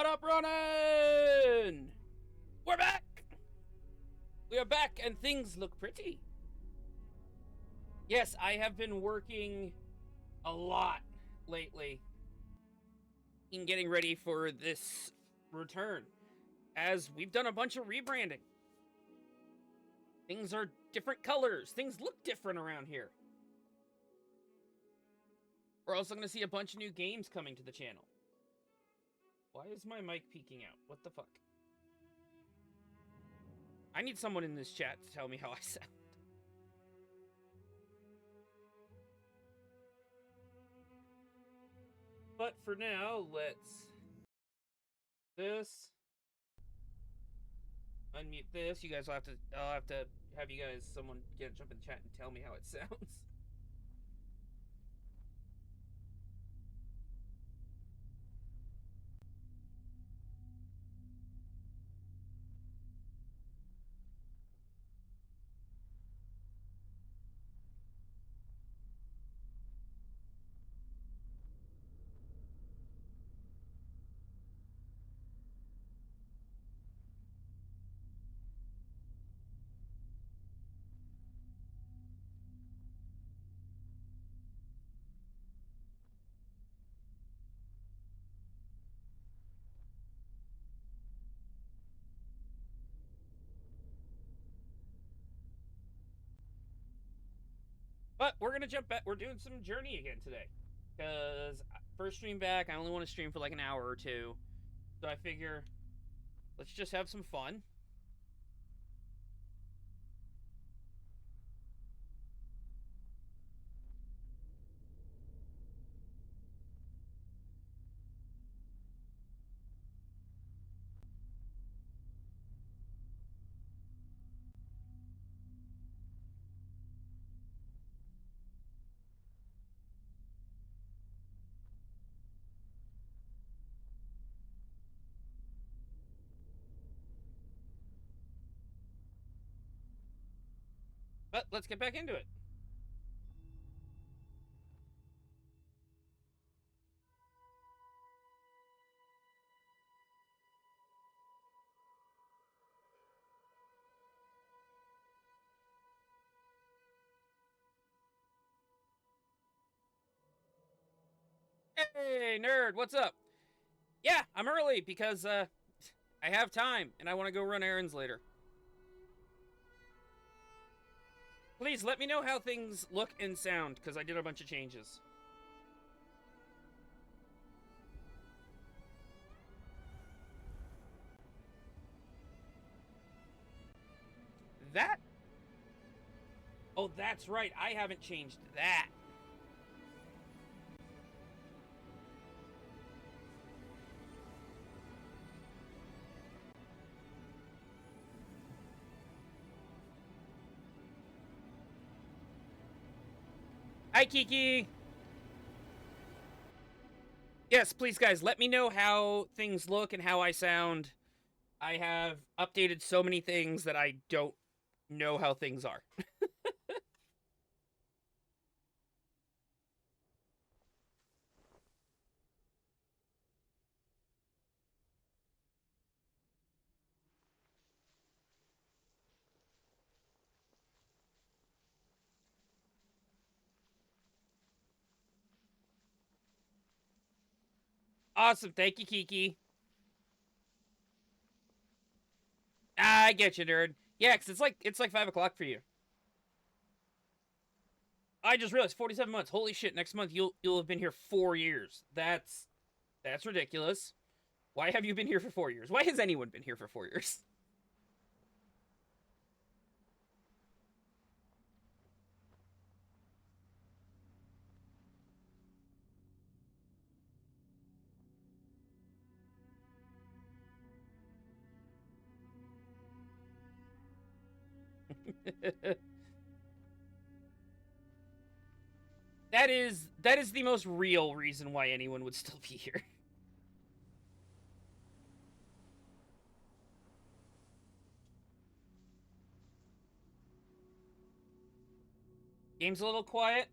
What up, Ronan? We're back! We are back, and things look pretty. Yes, I have been working a lot lately in getting ready for this return, as we've done a bunch of rebranding. Things are different colors. Things look different around here. We're also going to see a bunch of new games coming to the channel. Why is my mic peeking out? What the fuck? I need someone in this chat to tell me how I sound. But for now, let's this unmute this. You guys will have to. I'll have to have you guys. Someone jump in the chat and tell me how it sounds. But we're gonna jump back. We're doing some Journey again today, because first stream back, I only want to stream for like an hour or two, so I figure let's just have some fun. But let's get back into it. Hey, nerd, what's up? Yeah, I'm early because I have time and I want to go run errands later. Please let me know how things look and sound, because I did a bunch of changes. That? Oh, that's right. I haven't changed that. Hi, Kiki. Yes, please, guys, let me know how things look and how I sound. I have updated so many things that I don't know how things are. Awesome. Thank you, Kiki. I get you, nerd. Yeah, because it's like 5 o'clock for you. I just realized 47 months. Holy shit! Next month you'll have been here 4 years. That's ridiculous. Why have you been here for 4 years? Why has anyone been here for 4 years? that is the most real reason why anyone would still be here. Game's a little quiet.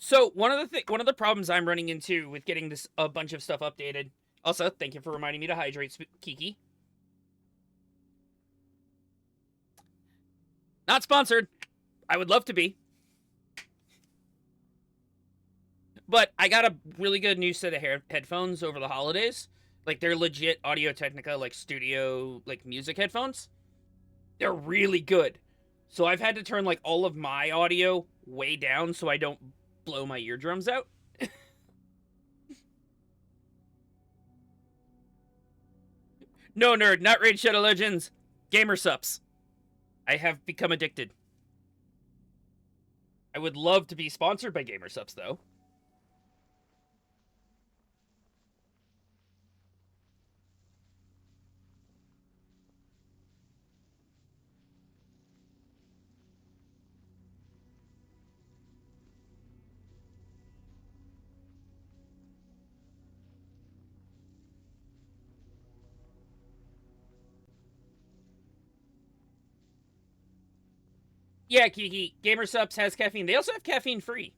So one of the problems I'm running into with getting this a bunch of stuff updated. Also, thank you for reminding me to hydrate, Kiki. Not sponsored. I would love to be. But I got a really good new set of headphones over the holidays. Like, they're legit Audio Technica, like, studio, like, music headphones. They're really good. So I've had to turn, like, all of my audio way down so I don't blow my eardrums out. No, nerd, not Raid Shadow Legends. Gamer Sups. I have become addicted. I would love to be sponsored by Gamer Sups, though. Yeah, Kiki, Gamer Sups has caffeine. They also have caffeine free.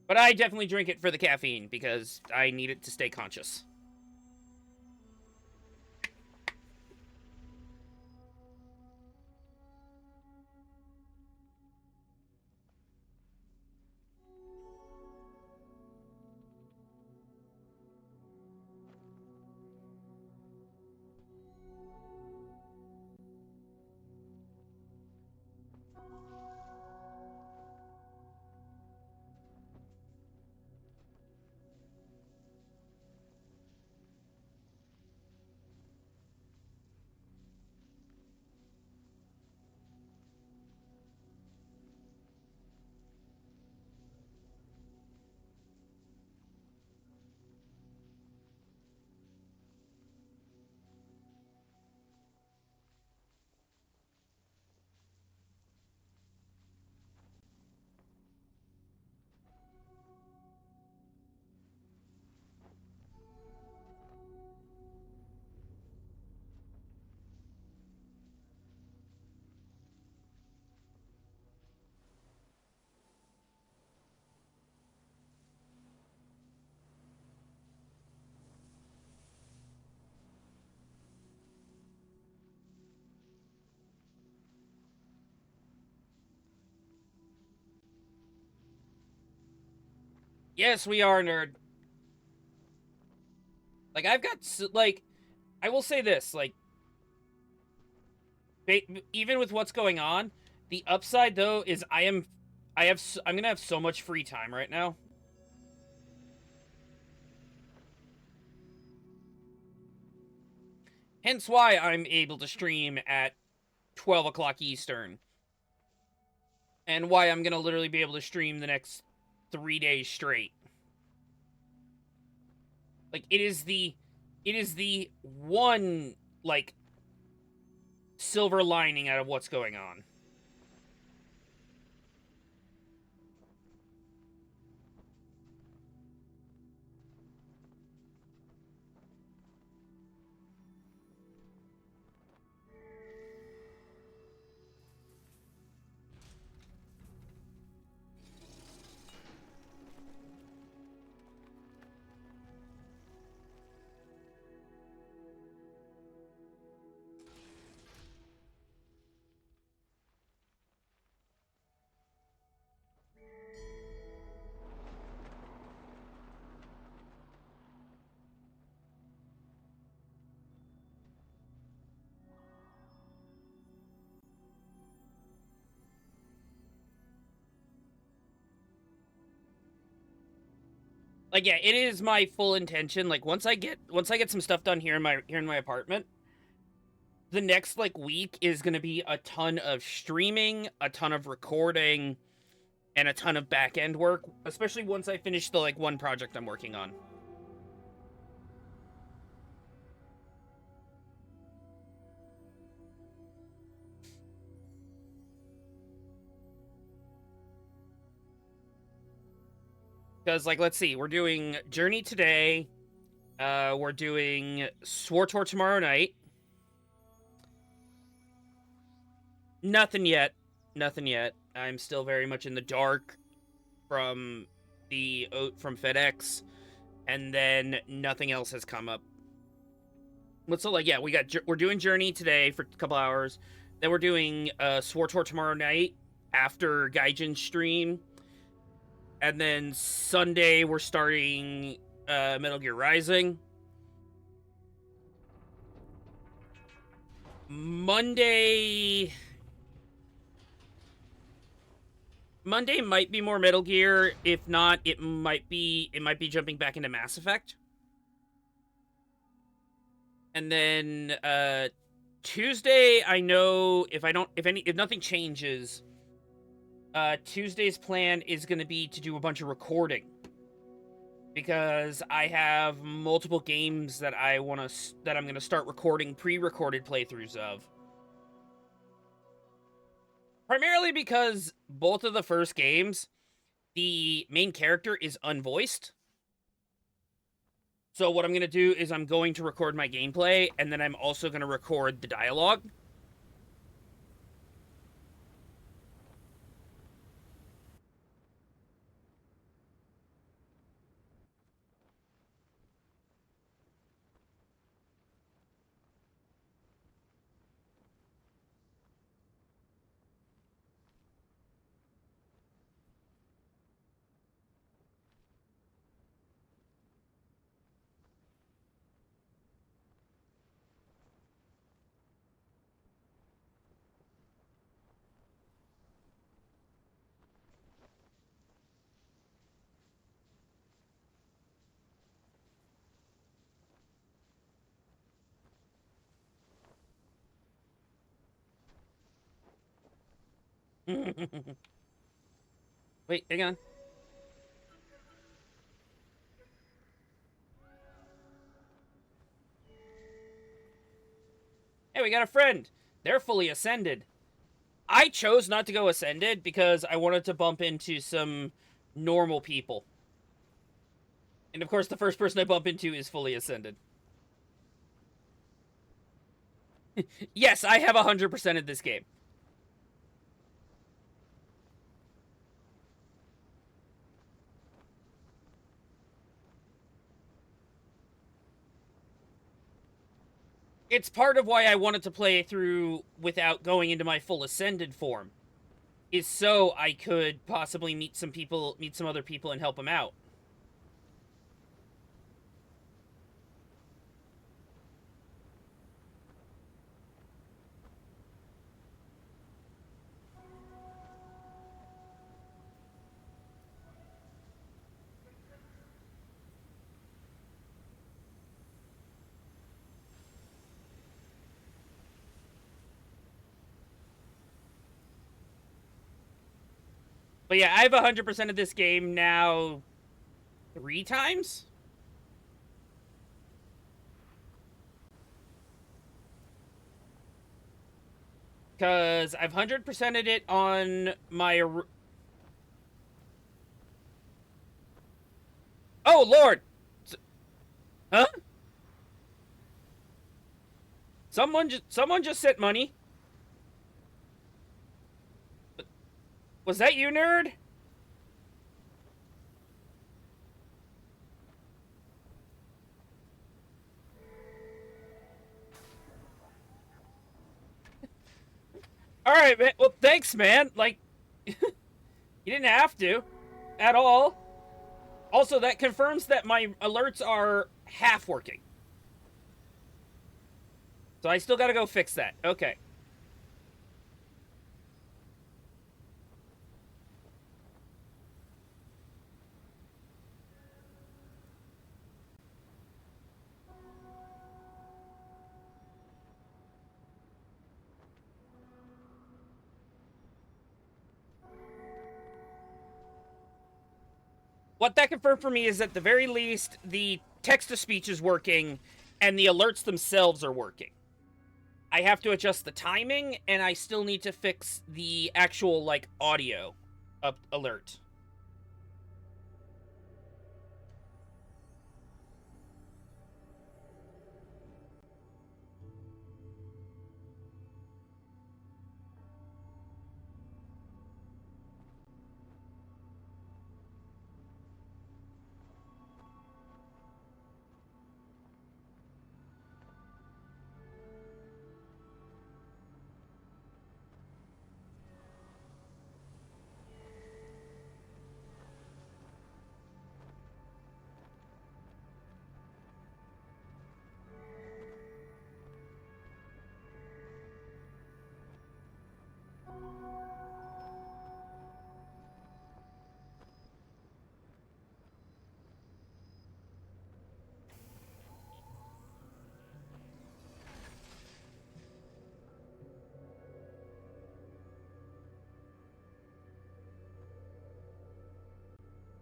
But I definitely drink it for the caffeine because I need it to stay conscious. Yes, we are, nerd. Like, I've got, like, I will say this, like, even with what's going on, the upside, though, is I'm gonna have so much free time right now. Hence why I'm able to stream at 12 o'clock Eastern. And why I'm gonna literally be able to stream the next 3 days straight. Like, it is the one, like, silver lining out of what's going on. Like, yeah, it is my full intention. Like, once I get some stuff done here in my apartment, the next, like, week is gonna be a ton of streaming, a ton of recording, and a ton of back end work. Especially once I finish the, like, one project I'm working on. Because, like, let's see, we're doing Journey today. We're doing SWTOR tomorrow night. Nothing yet. Nothing yet. I'm still very much in the dark from from FedEx, and then nothing else has come up. But so like yeah, we're doing Journey today for a couple hours. Then we're doing SWTOR tomorrow night after Gaijin stream, and then Sunday we're starting Metal Gear Rising. Monday might be more Metal Gear. If not, it might be jumping back into Mass Effect. And then Tuesday, I know if nothing changes, Tuesday's plan is going to be to do a bunch of recording, because I have multiple games that I'm going to start recording pre-recorded playthroughs of. Primarily because both of the first games, the main character is unvoiced. So what I'm going to do is I'm going to record my gameplay, and then I'm also going to record the dialogue. Wait, hang on. Hey, we got a friend. They're fully ascended. I chose not to go ascended because I wanted to bump into some normal people. And of course, the first person I bump into is fully ascended. Yes, I have 100% of this game. It's part of why I wanted to play through without going into my full ascended form, is so I could possibly meet some other people, and help them out. But yeah, I have 100% of this game now 3 times? Because I've 100%ed it on my... Oh, Lord! Huh? Someone just sent money. Was that you, nerd? Alright, man. Well, thanks, man. Like, you didn't have to. At all. Also, that confirms that my alerts are half working. So I still gotta go fix that. Okay. What that confirmed for me is at the very least, the text-to-speech is working, and the alerts themselves are working. I have to adjust the timing, and I still need to fix the actual, like, audio alert.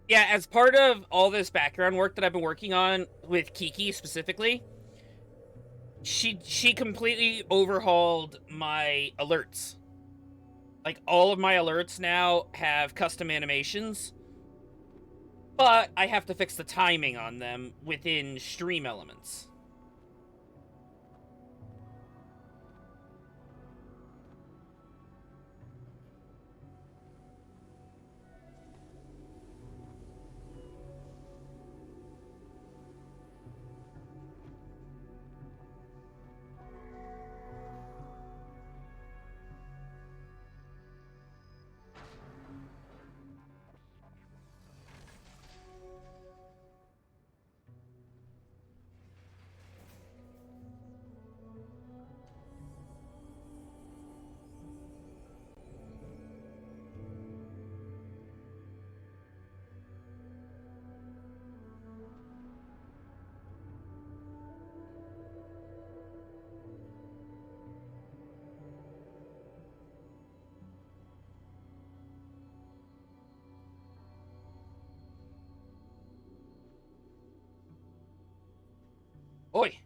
Yeah, as part of all this background work that I've been working on with Kiki specifically, she completely overhauled my alerts. Like all of my alerts now have custom animations, but I have to fix the timing on them within stream elements. Oi.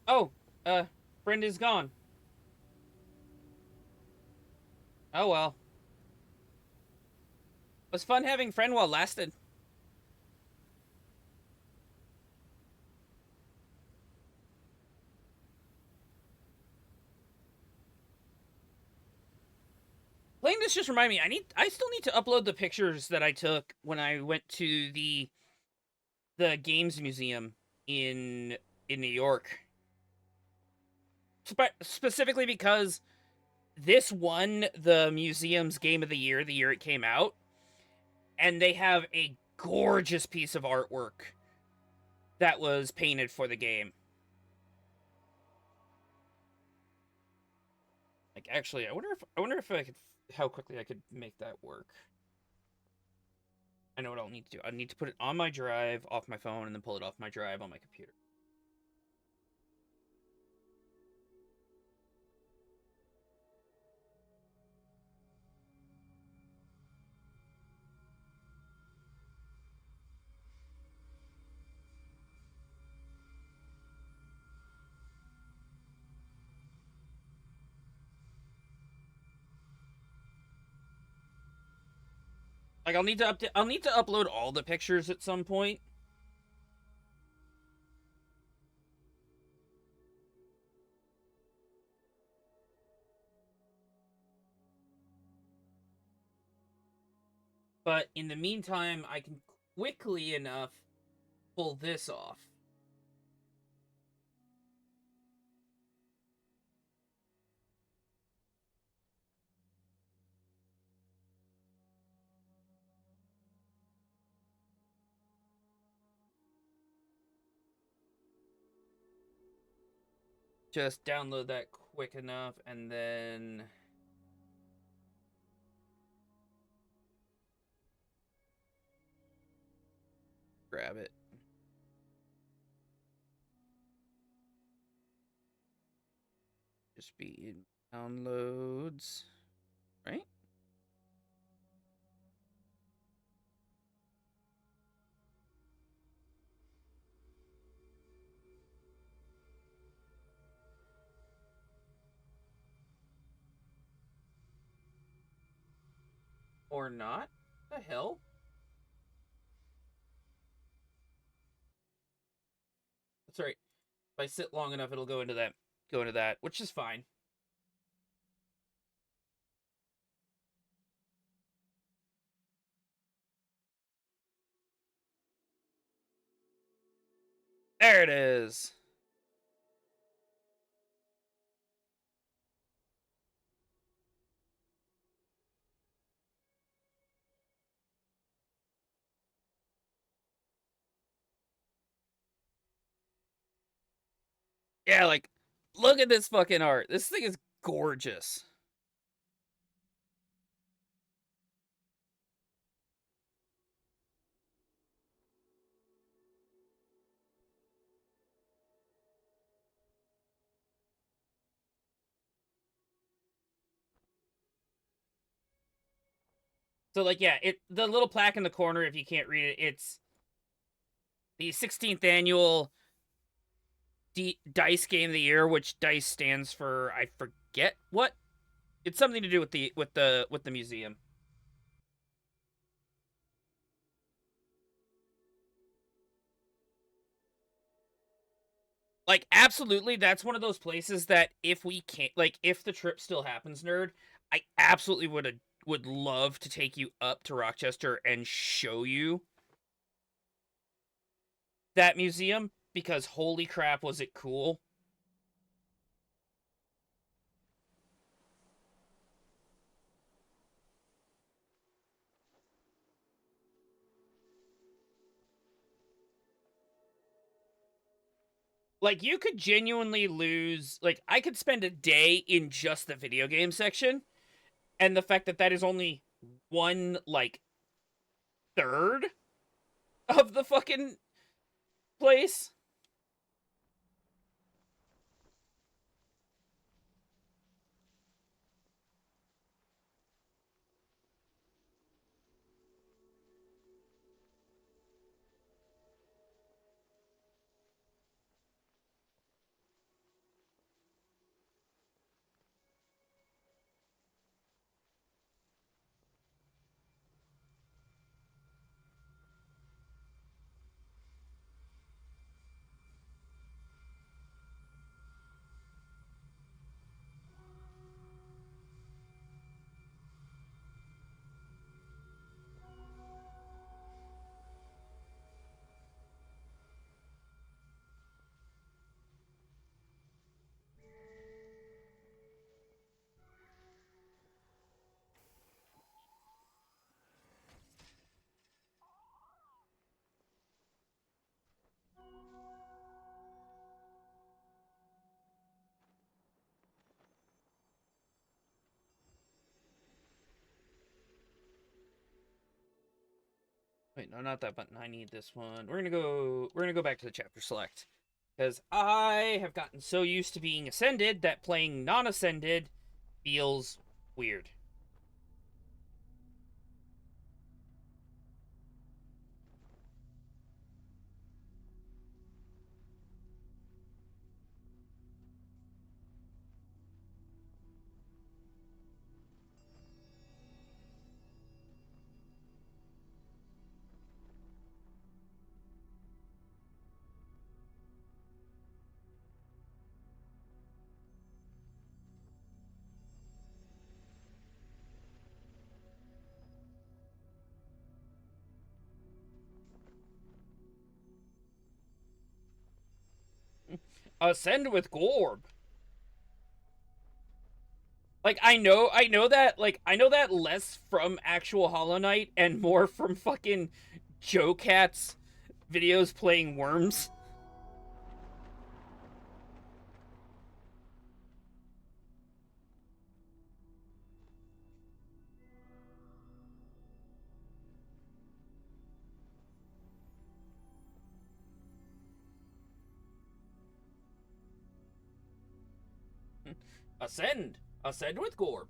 Oh, Brenda's gone. Oh well. It was fun having friend while lasted. Playing this just reminded me, I still need to upload the pictures that I took when I went to the games museum in New York. Specifically because this won the museum's game of the year it came out, and they have a gorgeous piece of artwork that was painted for the game. Like actually, I wonder if I could how quickly I could make that work. I know what I'll need to do. I need to put it on my drive off my phone and then pull it off my drive on my computer. Like I'll need to upload all the pictures at some point. But in the meantime, I can quickly enough pull this off. Just download that quick enough and then grab it. Just be in downloads, right? Or not? The hell? That's right. If I sit long enough, it'll go into that, which is fine. There it is. Yeah, like, look at this fucking art. This thing is gorgeous. So, like, yeah, the little plaque in the corner, if you can't read it, it's the 16th annual Dice Game of the Year, which Dice stands for, I forget what. It's something to do with the museum. Like, absolutely, that's one of those places that if we can't, like, if the trip still happens, nerd, I absolutely would love to take you up to Rochester and show you that museum because holy crap, was it cool. Like, you could genuinely lose, like, I could spend a day in just the video game section, and the fact that that is only one, like, third of the fucking place. Wait, no, not that button. I need this one. We're gonna go back to the chapter select. Because I have gotten so used to being ascended that playing non-ascended feels weird. Ascend with Gorb. Like I know that less from actual Hollow Knight and more from fucking Joe Cat's videos playing Worms. Ascend. Ascend with Gorb.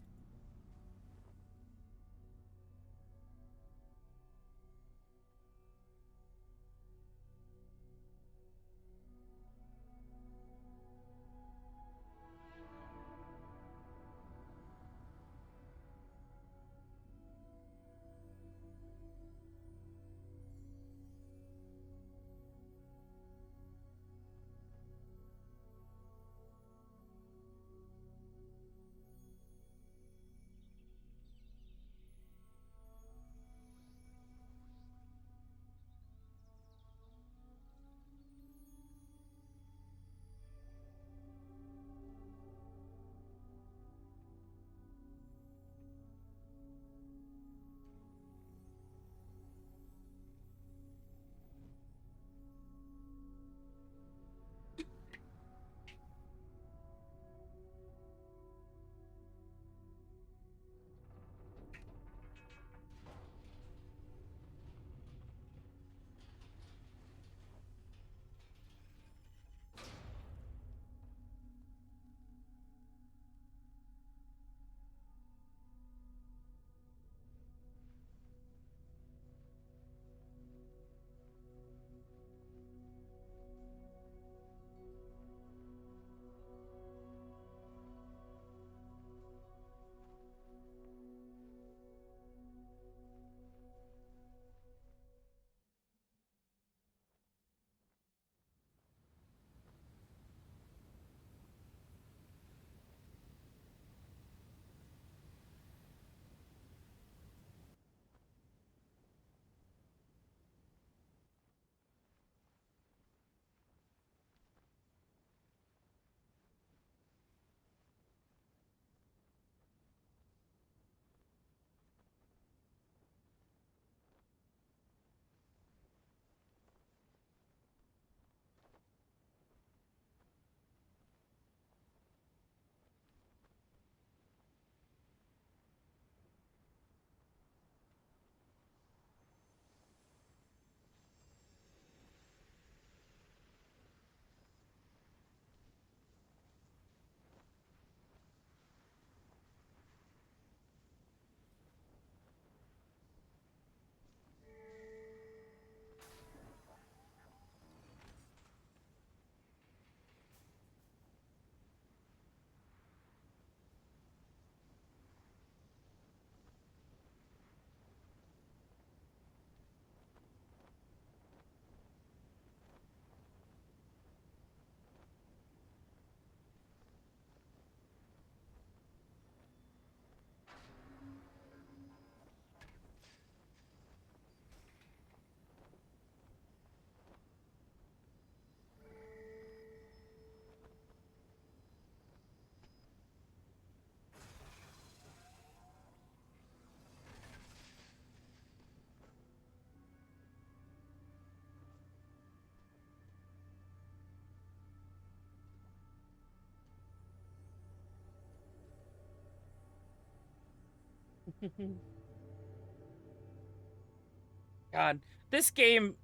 God, this game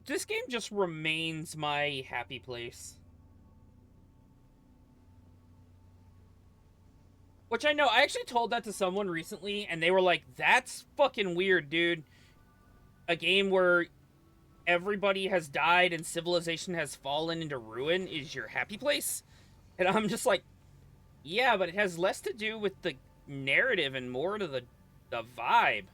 just remains my happy place. Which I know, I actually told that to someone recently, and they were like, "That's fucking weird, dude. A game where everybody has died and civilization has fallen into ruin is your happy place?" And I'm just like, "Yeah, but it has less to do with the narrative and more to the vibe."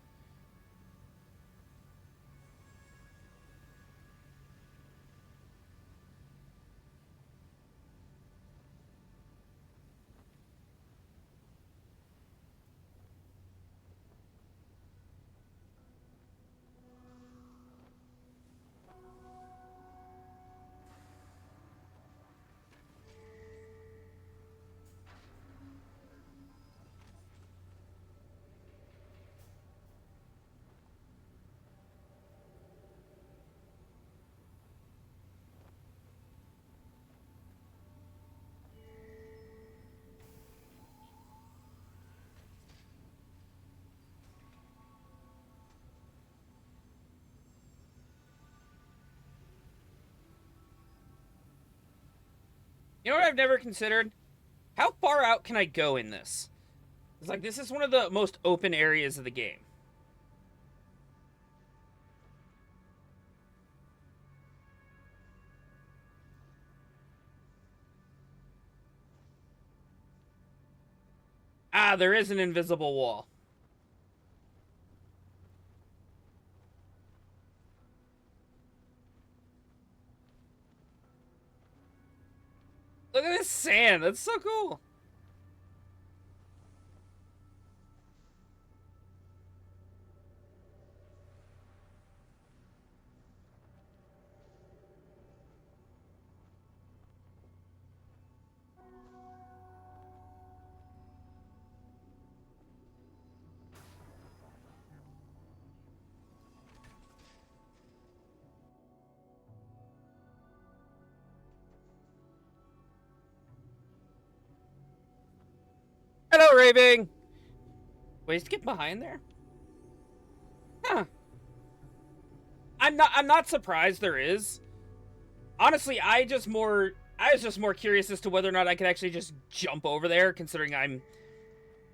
You know what I've never considered? How far out can I go in this? It's like, this is one of the most open areas of the game. Ah, there is an invisible wall. Look at this sand. That's so cool. Hello, Raving. Wait, get behind there? Huh. I'm not surprised there is. Honestly, I was just more curious as to whether or not I could actually just jump over there, considering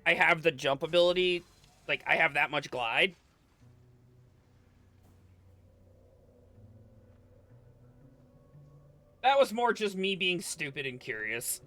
I have the jump ability. Like, I have that much glide. That was more just me being stupid and curious.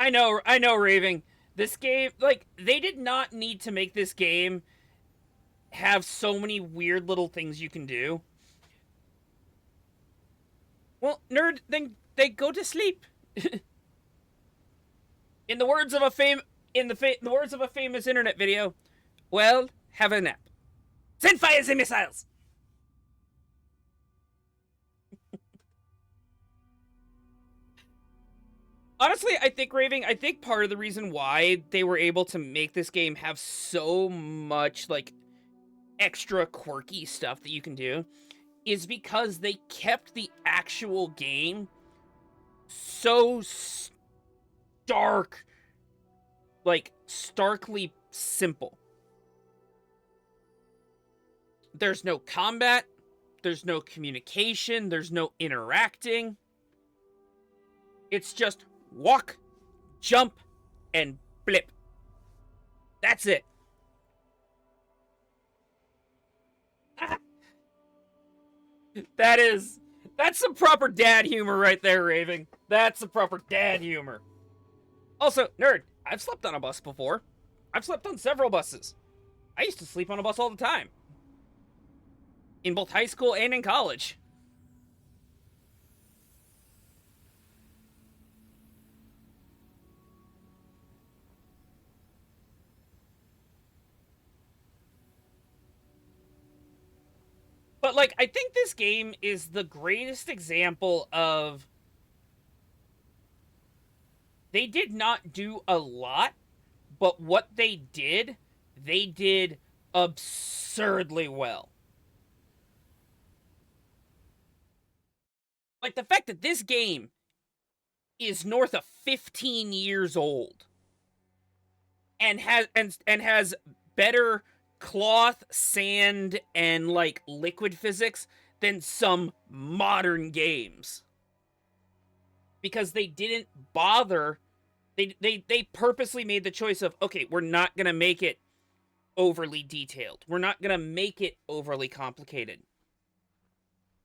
I know, Raving. This game, like, they did not need to make this game have so many weird little things you can do. Well, nerd, then they go to sleep. In the words of a the words of a famous internet video, well, have a nap. Send fires and missiles. Honestly, I think Raving, I think part of the reason why they were able to make this game have so much like extra quirky stuff that you can do is because they kept the actual game so stark, like starkly simple. There's no combat, there's no communication, there's no interacting. It's just walk, jump, and blip. That's it. That's some proper dad humor right there, Raving. That's some proper dad humor. Also, nerd, I've slept on a bus before. I've slept on several buses. I used to sleep on a bus all the time. In both high school and in college. But, like, I think this game is the greatest example of... They did not do a lot, but what they did absurdly well. Like, the fact that this game is north of 15 years old and has better cloth, sand, and like liquid physics than some modern games. Because they didn't bother They purposely made the choice of, okay, we're not gonna make it overly detailed. We're not gonna make it overly complicated.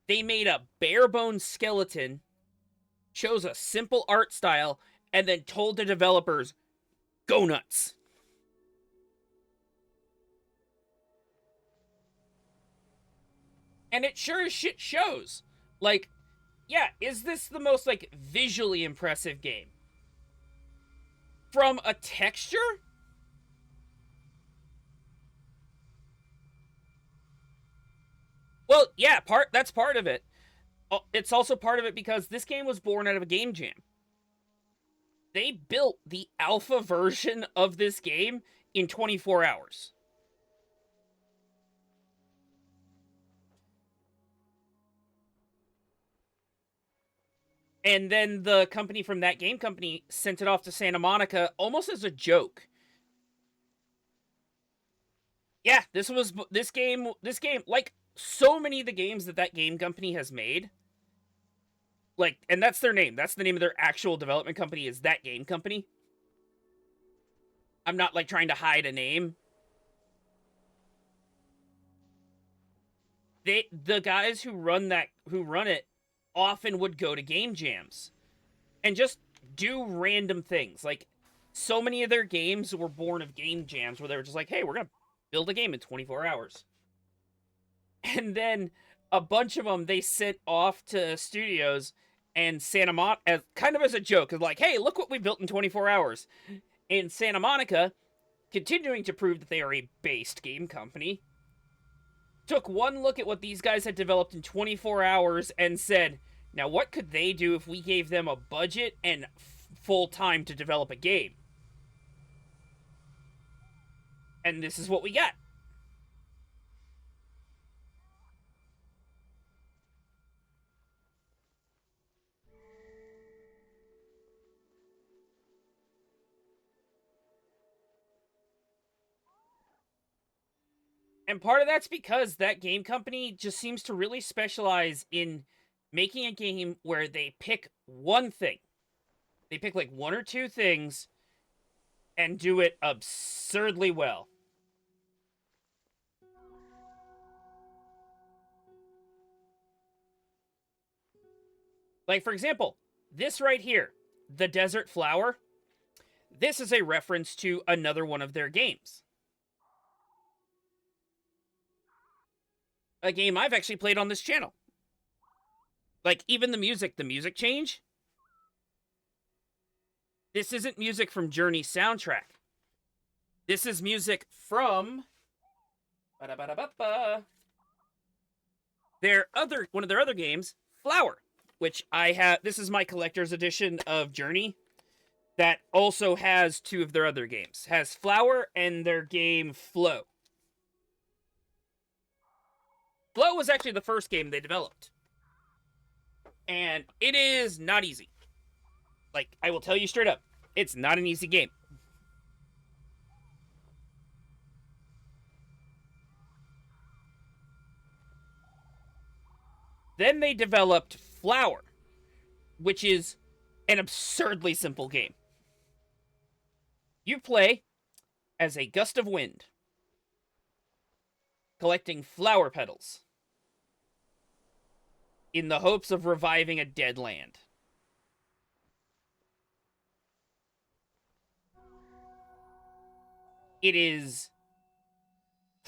They made a bare bones skeleton, chose a simple art style, and then told the developers, go nuts. And it sure as shit shows. Like, yeah, is this the most, like, visually impressive game? From a texture? Well, yeah, that's part of it. It's also part of it because this game was born out of a game jam. They built the alpha version of this game in 24 hours. And then the company from that game company sent it off to Santa Monica almost as a joke. Yeah, this game like so many of the games that game company has made. Like, and that's their name. That's the name of their actual development company, is that game company. I'm not like trying to hide a name. The guys who run it often would go to game jams and just do random things. Like, so many of their games were born of game jams where they were just like, hey, we're gonna build a game in 24 hours. And then a bunch of them they sent off to studios and Santa Monica, as kind of as a joke, is like, hey, look what we built in 24 hours. And Santa Monica, continuing to prove that they are a based game company, took one look at what these guys had developed in 24 hours and said, now what could they do if we gave them a budget and full time to develop a game? And this is what we got. And part of that's because that game company just seems to really specialize in making a game where they pick one thing. They pick like one or two things and do it absurdly well. Like, for example, this right here, the Desert Flower, this is a reference to another one of their games. A game I've actually played on this channel. Like, even the music change. This isn't music from Journey's soundtrack. This is music from one of their other games, Flower, which I have. This is my collector's edition of Journey that also has two of their other games. Has Flower and their game Flow. Flow was actually the first game they developed. And it is not easy. Like, I will tell you straight up, it's not an easy game. Then they developed Flower, which is an absurdly simple game. You play as a gust of wind, collecting flower petals in the hopes of reviving a dead land. It is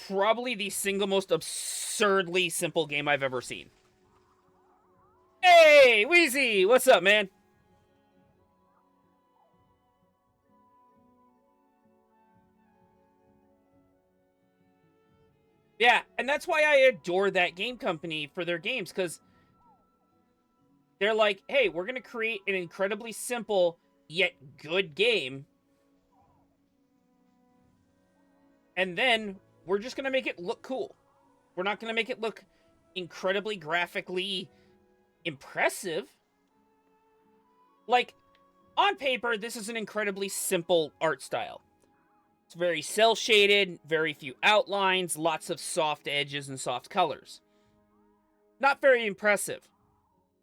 probably the single most absurdly simple game I've ever seen. Hey, Wheezy! What's up, man? Yeah, and that's why I adore that game company for their games, because they're like, hey, we're going to create an incredibly simple yet good game, and then we're just going to make it look cool. We're not going to make it look incredibly graphically impressive. Like, on paper, this is an incredibly simple art style. It's very cel-shaded, very few outlines, lots of soft edges and soft colors. Not very impressive.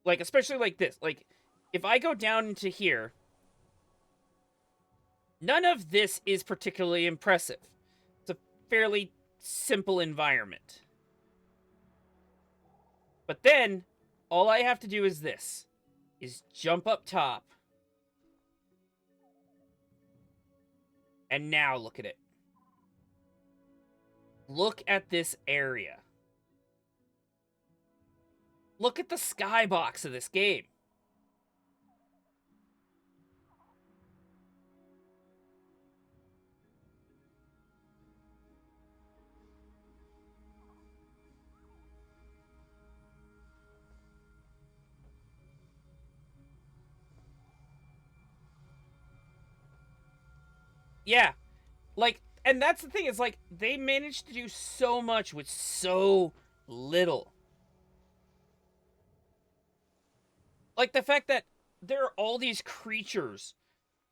Like, especially like this. Like, if I go down into here, None of this is particularly impressive. It's a fairly simple environment. But then, all I have to do is this. Is jump up top. And now look at it. Look at this area. Look at the skybox of this game. Yeah. Like, and that's the thing, is like, they managed to do so much with so little. Like, the fact that there are all these creatures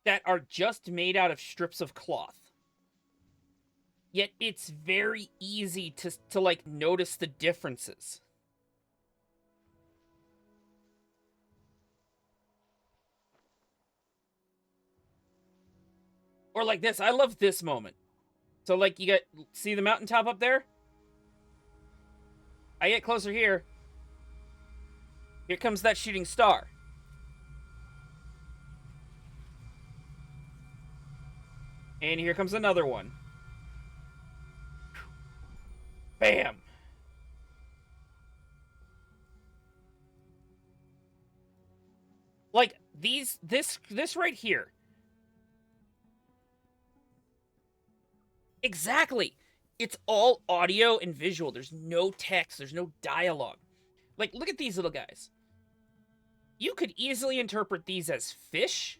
that are just made out of strips of cloth. Yet it's very easy to like, notice the differences. Or like this, I love this moment. So, like, you got, see the mountaintop up there? I get closer here. Here comes that shooting star. And here comes another one. Bam! Like, this right here. Exactly! It's all audio and visual. There's no text. There's no dialogue. Like, look at these little guys. You could easily interpret these as fish.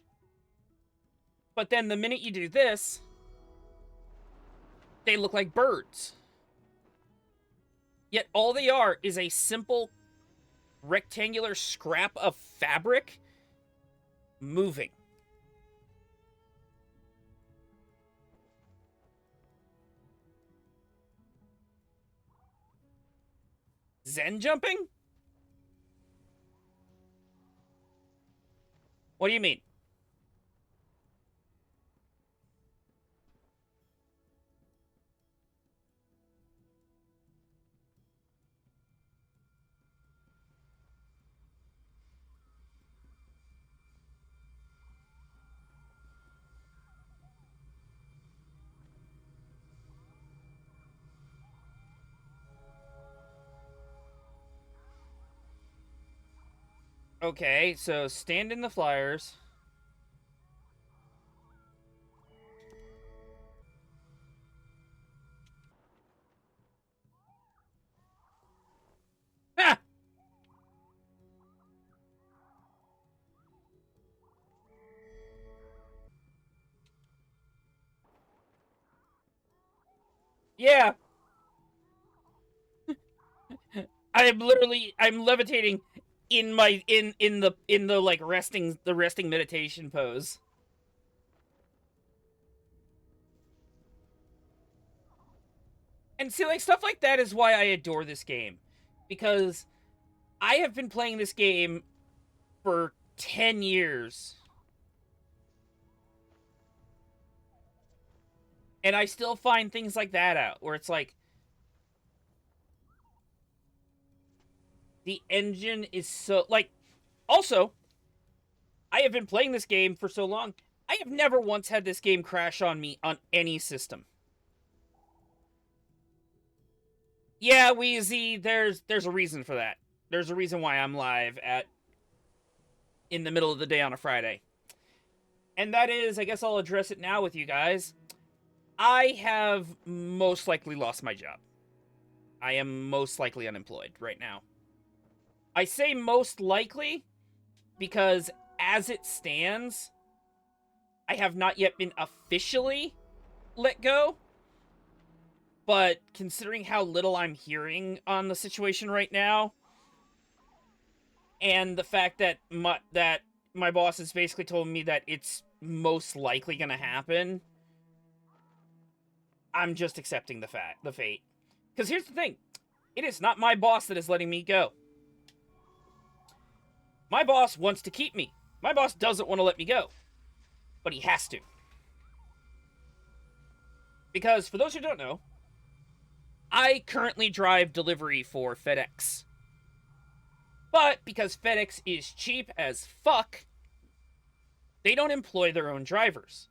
But then the minute you do this, they look like birds. Yet all they are is a simple rectangular scrap of fabric moving. Zen jumping? What do you mean? Okay, so stand in the flyers. Ha! Yeah! I'm levitating in my in the like resting meditation pose. And see, like, stuff like that is why I adore this game. Because I have been playing this game for 10 years. And I still find things like that out, where it's like, the engine is so, like, also, I have been playing this game for so long, I have never once had this game crash on me on any system. Yeah, Wheezy, there's a reason for that. There's a reason why I'm live at in the middle of the day on a Friday. And that is, I guess I'll address it now with you guys. I have most likely lost my job. I am most likely unemployed right now. I say most likely because as it stands, I have not yet been officially let go. But considering how little I'm hearing on the situation right now, and the fact that my boss has basically told me that it's most likely gonna happen, I'm just accepting the fate. Because here's the thing, it is not my boss that is letting me go. My boss wants to keep me. My boss doesn't want to let me go, but he has to. Because, for those who don't know, I currently drive delivery for FedEx. But because FedEx is cheap as fuck, they don't employ their own drivers.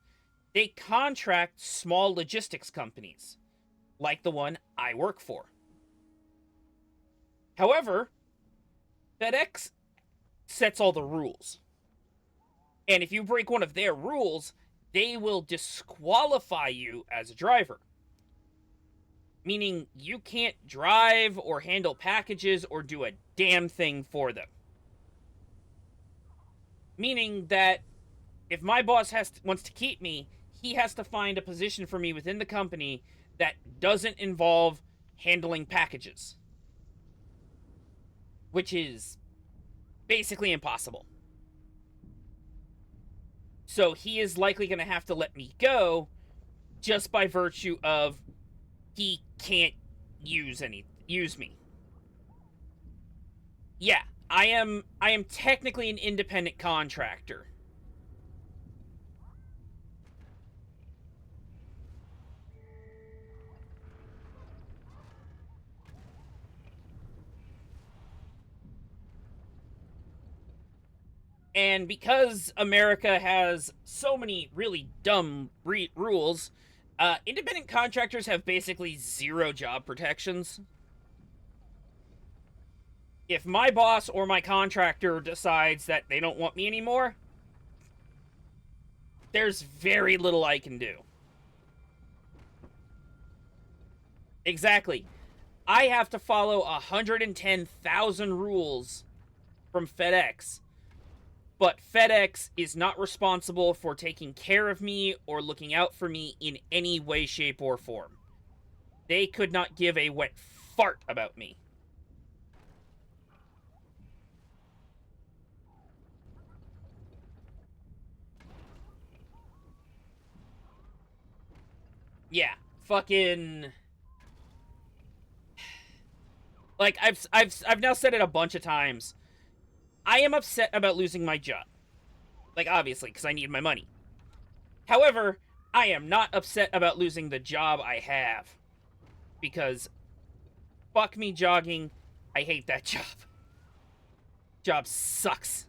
They contract small logistics companies, like the one I work for. However, FedEx sets all the rules. And if you break one of their rules, they will disqualify you as a driver. Meaning you can't drive or handle packages or do a damn thing for them. Meaning that if my boss wants to keep me, he has to find a position for me within the company that doesn't involve handling packages. Which is basically impossible. So he is likely going to have to let me go just by virtue of he can't use me. Yeah, I am technically an independent contractor. And because America has so many really dumb rules, independent contractors have basically zero job protections. If my boss or my contractor decides that they don't want me anymore, there's very little I can do. Exactly. I have to follow 110,000 rules from FedEx, but FedEx is not responsible for taking care of me or looking out for me in any way, shape, or form. They could not give a wet fart about me. Yeah, fucking. Like I've now said it a bunch of times. I am upset about losing my job. Like obviously, because I need my money. However, I am not upset about losing the job I have. Because fuck me jogging, I hate that job. Job sucks.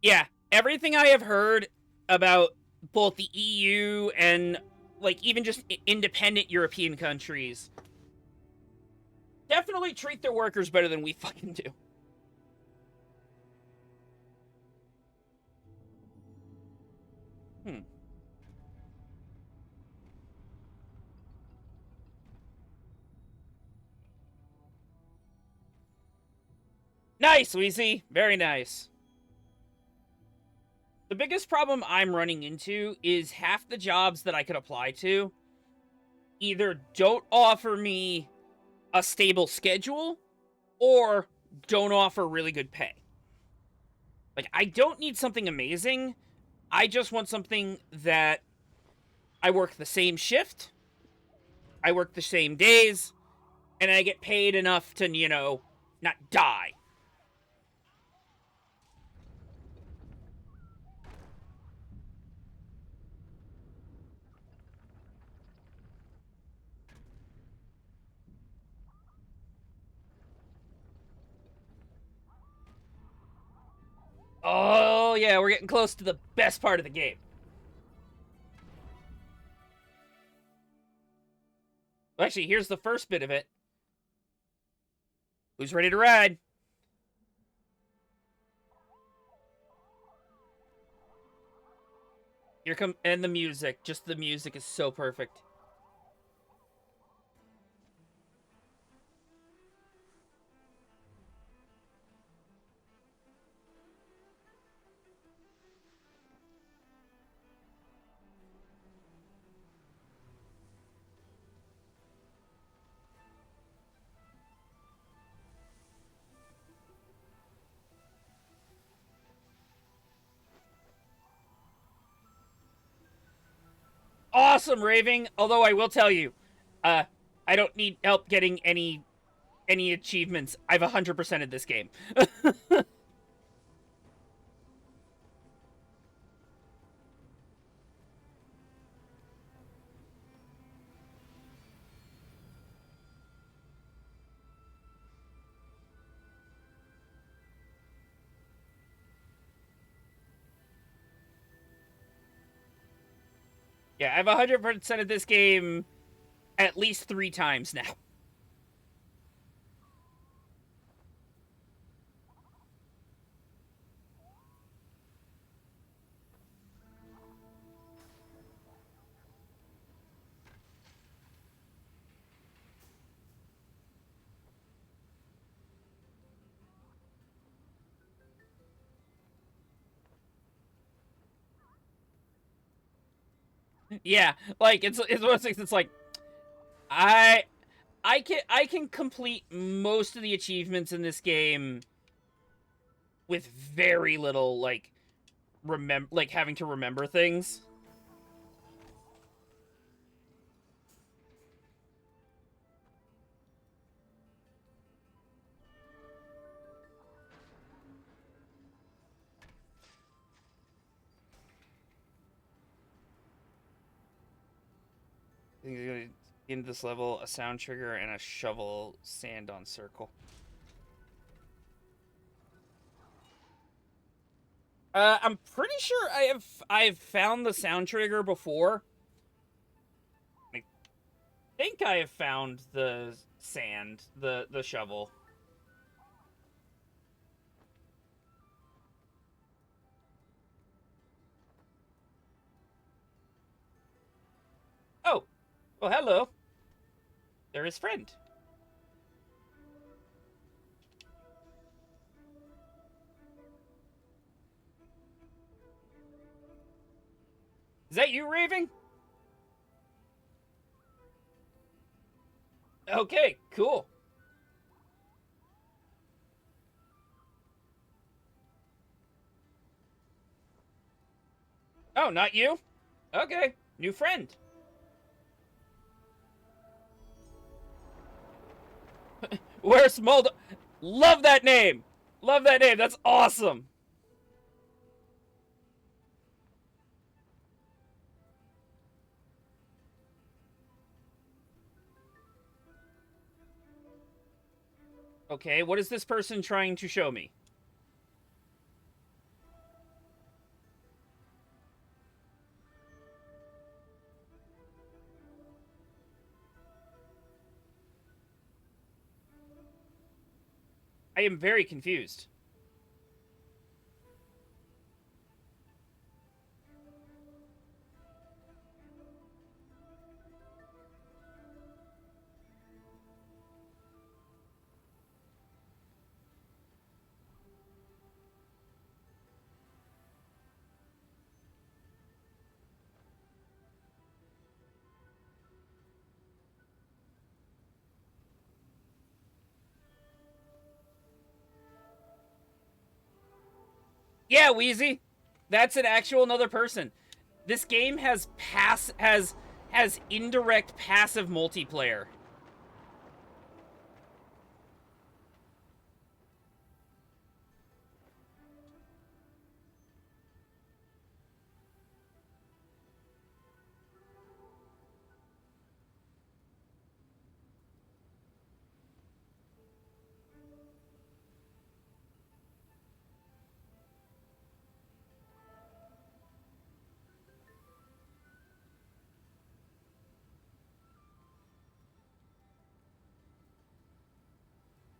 Yeah, everything I have heard about both the EU and like even just independent European countries definitely treat their workers better than we fucking do. Hmm. Nice, Weezy. Very nice. The biggest problem I'm running into is half the jobs that I could apply to either don't offer me a stable schedule or don't offer really good pay. Like, I don't need something amazing. I just want something that I work the same shift, I work the same days, and I get paid enough to, not die. Oh, yeah, we're getting close to the best part of the game. Well, actually, here's the first bit of it. Who's ready to ride? Here come and the music. Just the music is so perfect. awesome, Raving. Although I will tell you, uh, I don't need help getting any achievements. I've 100%ed this game. Yeah, I've 100%ed this game at least 3 times now. Yeah, like it's one of those things. It's like I I can complete most of the achievements in this game with very little like having to remember things. I think you're gonna into this level a sound trigger and a shovel sand on circle. I'm pretty sure I've found the sound trigger before. I think I have found the sand, the shovel. Oh, well, hello. There is friend. Is that you, Raving? Okay, cool. Oh, not you? Okay, new friend. Where's Mulder? Love that name. Love that name. That's awesome. Okay, what is this person trying to show me? I am very confused. Yeah, Wheezy. That's an actual another person. This game has indirect passive multiplayer.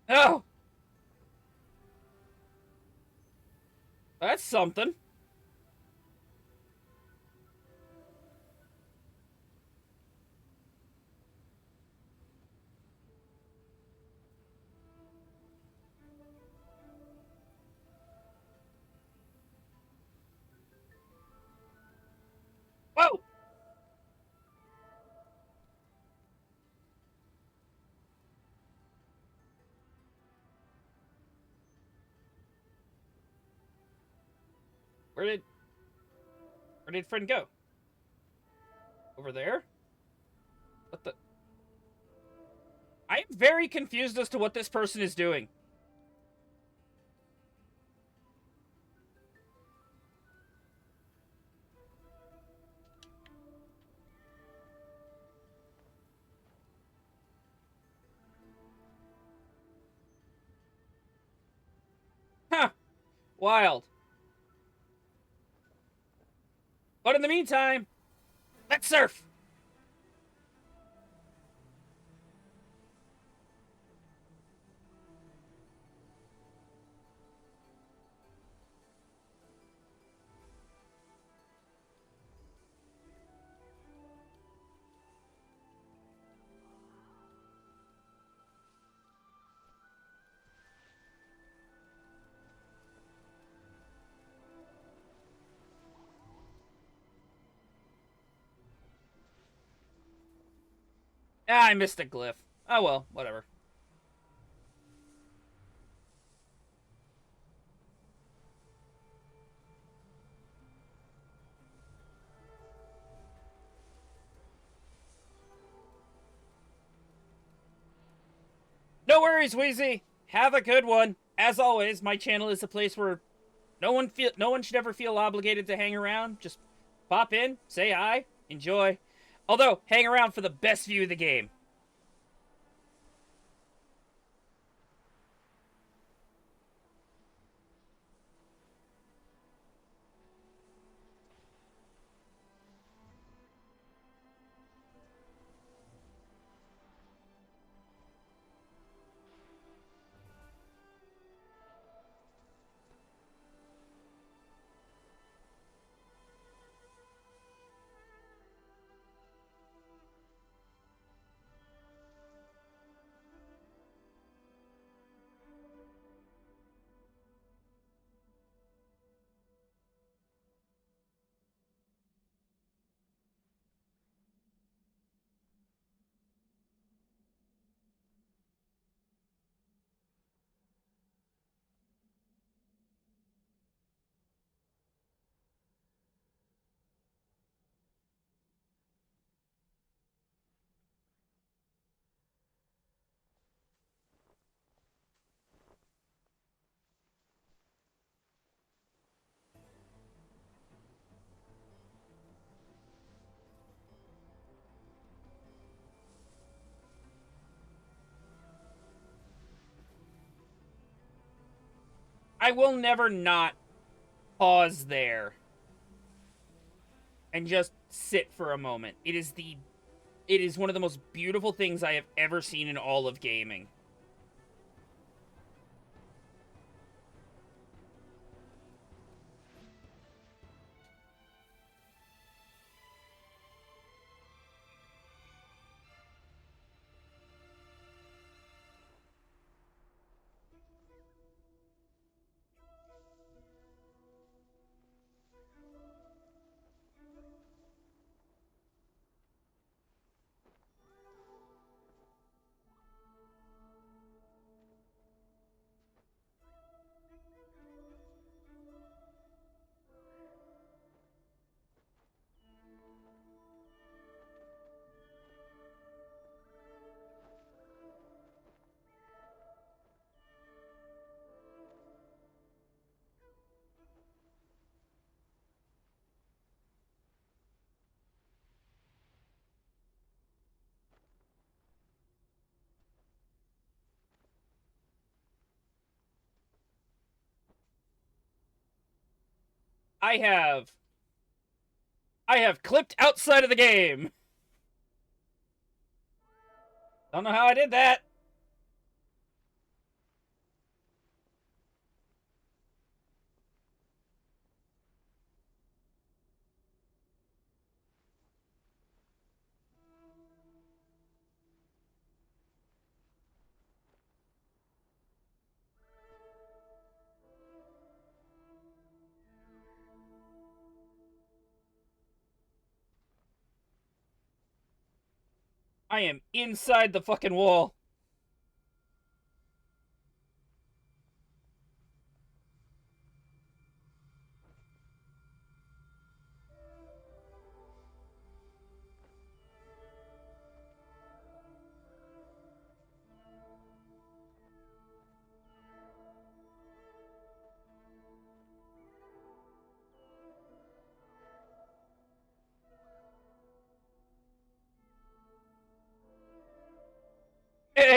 Oh, that's something. Whoa! Where did where did friend go? Over there? What the? I am very confused as to what this person is doing. Huh. Wild. But in the meantime, let's surf! Ah, I missed a glyph. Oh well, whatever. No worries, Wheezy. Have a good one. As always, my channel is a place where no one should ever feel obligated to hang around. Just pop in, say hi, enjoy. Although, hang around for the best view of the game. I will never not pause there and just sit for a moment. It is one of the most beautiful things I have ever seen in all of gaming. I have I have clipped outside of the game. Don't know how I did that. I am inside the fucking wall.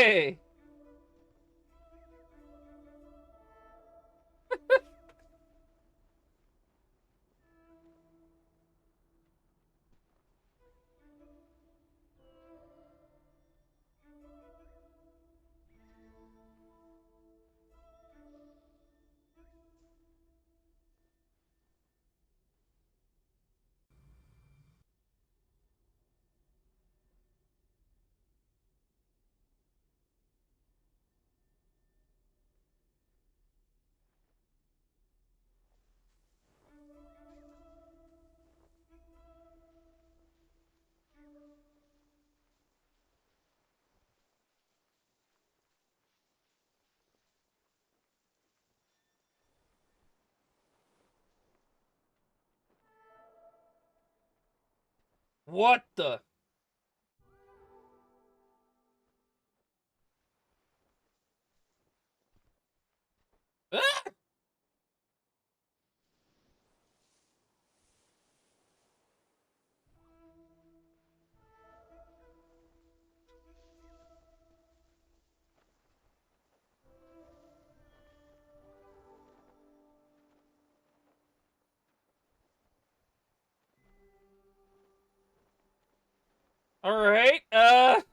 Hey! What the? Ah! Alright, I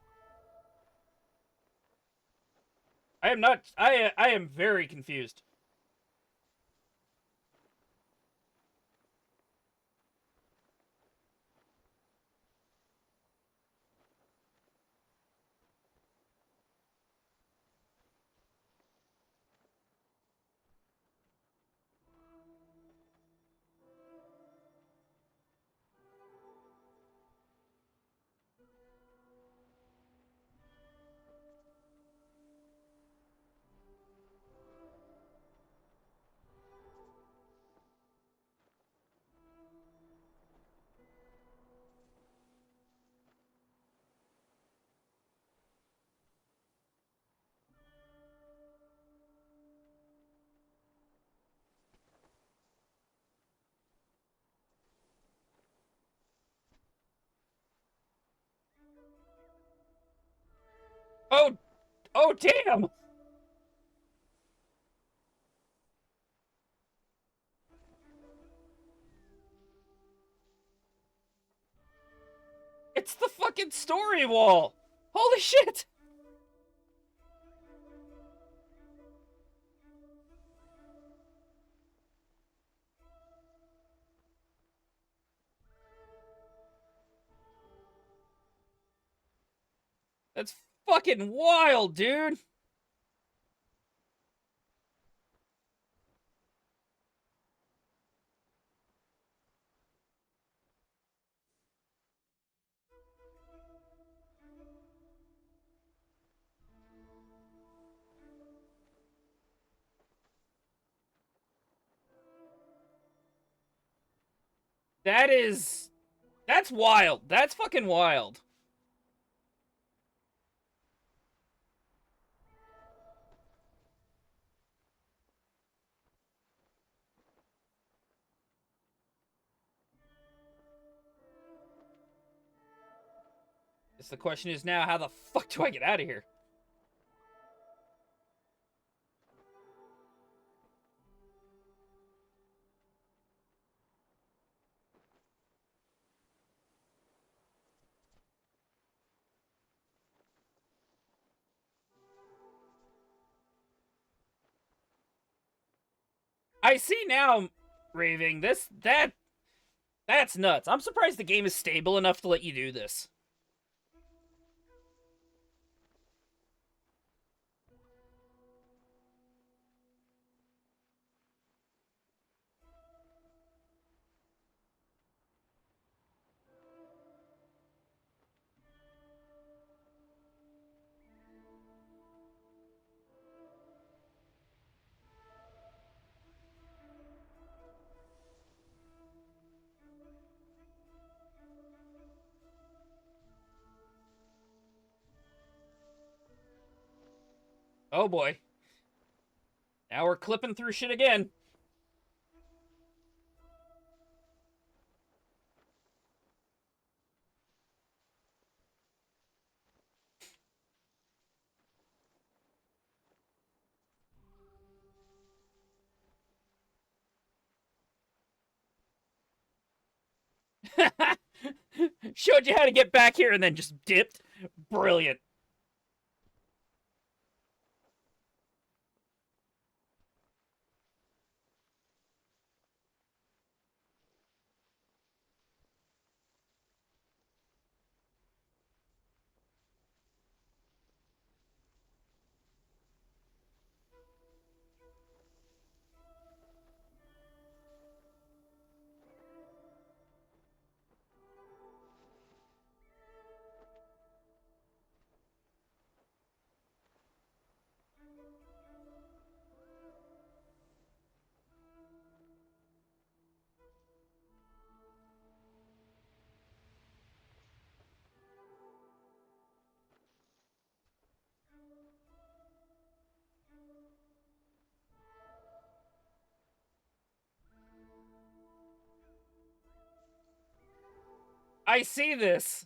am not. I am very confused. Oh, oh, damn! It's the fucking story wall! Holy shit! That's fucking wild, dude! That is. That's wild. That's fucking wild. Guess the question is now, how the fuck do I get out of here? I see now, Raving. That's nuts. I'm surprised the game is stable enough to let you do this. Oh boy. Now we're clipping through shit again. Showed you how to get back here and then just dipped. Brilliant. I see this.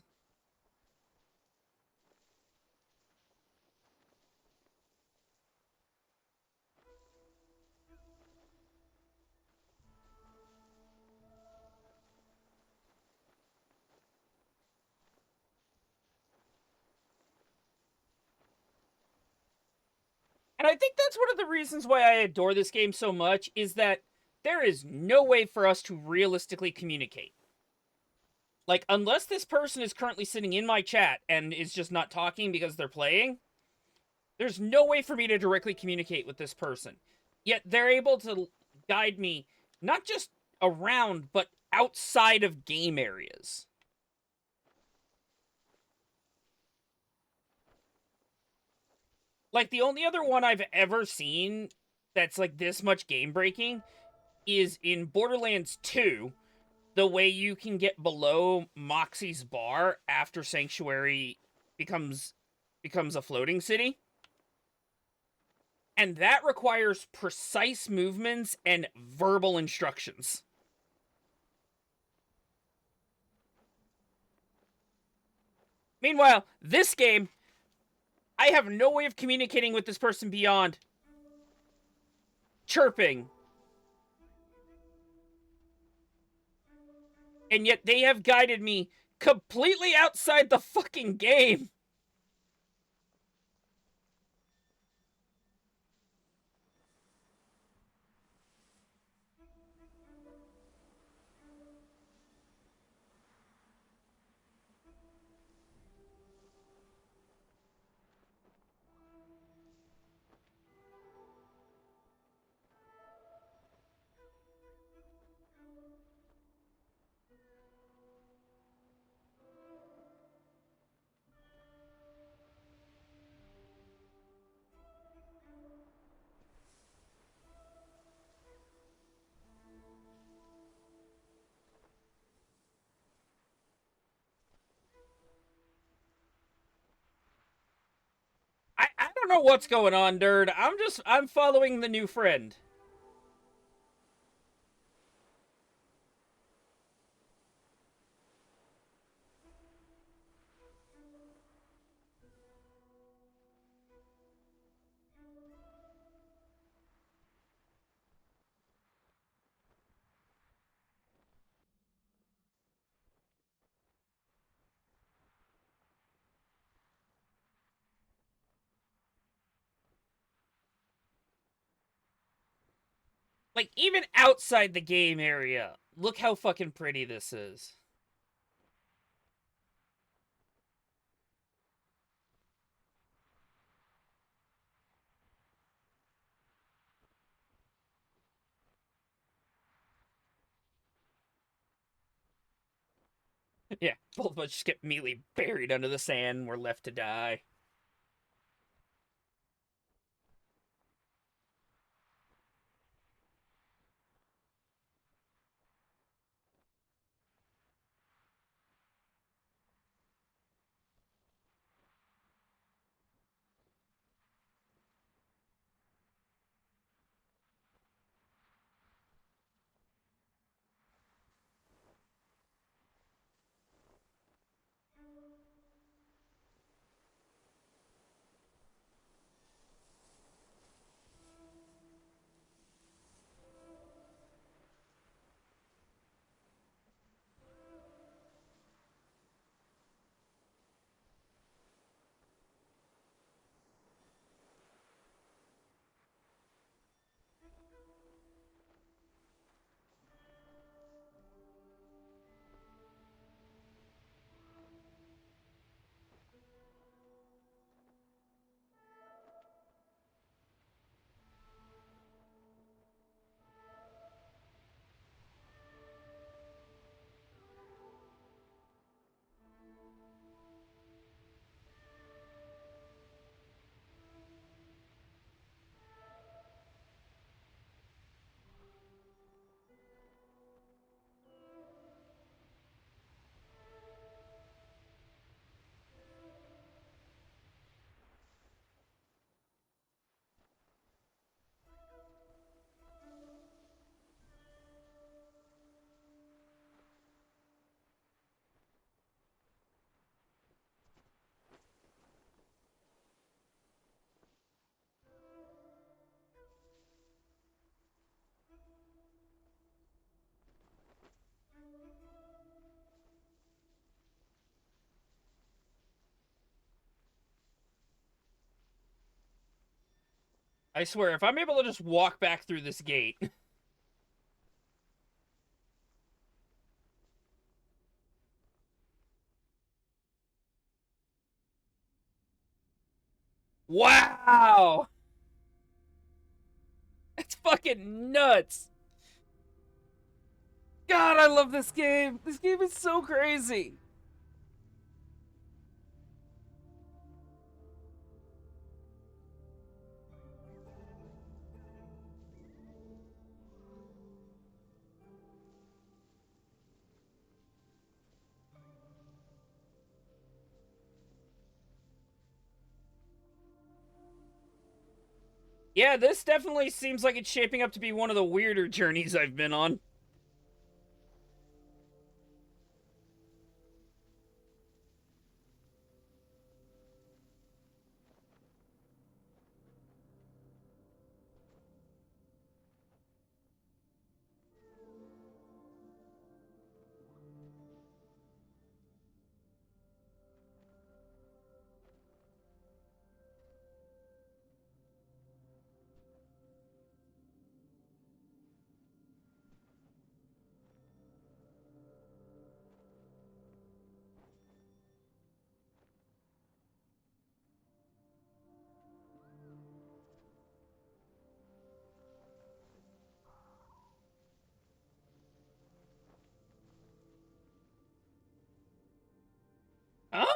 And I think that's one of the reasons why I adore this game so much is that there is no way for us to realistically communicate. Like, unless this person is currently sitting in my chat and is just not talking because they're playing, there's no way for me to directly communicate with this person. Yet they're able to guide me not just around, but outside of game areas. Like, the only other one I've ever seen that's like this much game breaking is in Borderlands 2, the way you can get below Moxie's bar after Sanctuary becomes a floating city. And that requires precise movements and verbal instructions. Meanwhile, this game, I have no way of communicating with this person beyond chirping. And yet they have guided me completely outside the fucking game. I don't know what's going on, nerd. I'm following the new friend. Like, even outside the game area, look how fucking pretty this is. Yeah, both of us just get immediately buried under the sand. We're left to die. I swear, if I'm able to just walk back through this gate. Wow! It's fucking nuts! God, I love this game! This game is so crazy! Yeah, this definitely seems like it's shaping up to be one of the weirder journeys I've been on. Huh?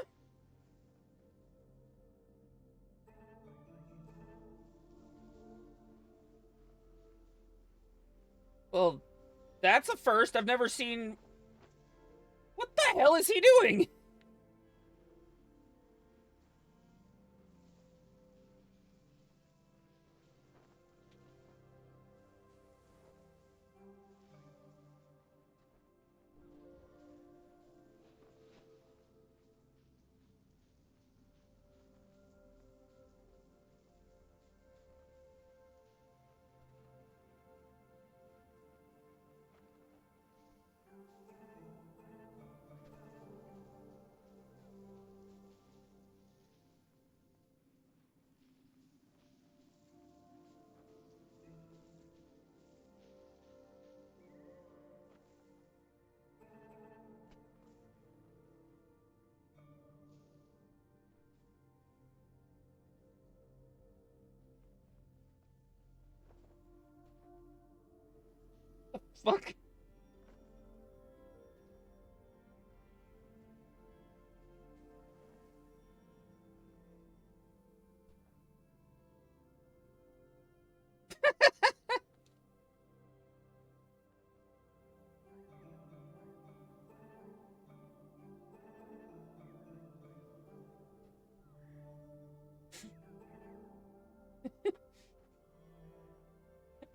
Well, that's a first. I've never seen. What the hell is he doing? Fuck.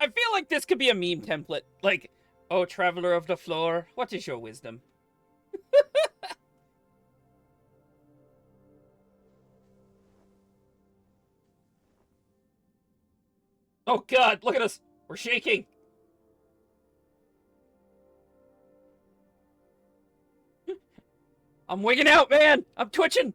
I feel like this could be a meme template. Like, oh, traveler of the floor, what is your wisdom? Oh god, look at us. We're shaking. I'm wigging out, man. I'm twitching.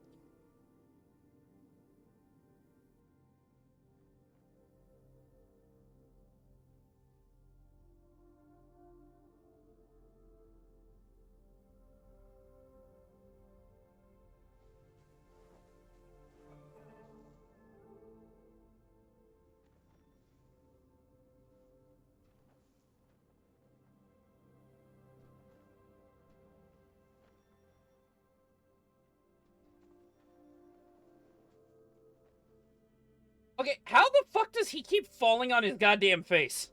Okay, how the fuck does he keep falling on his goddamn face?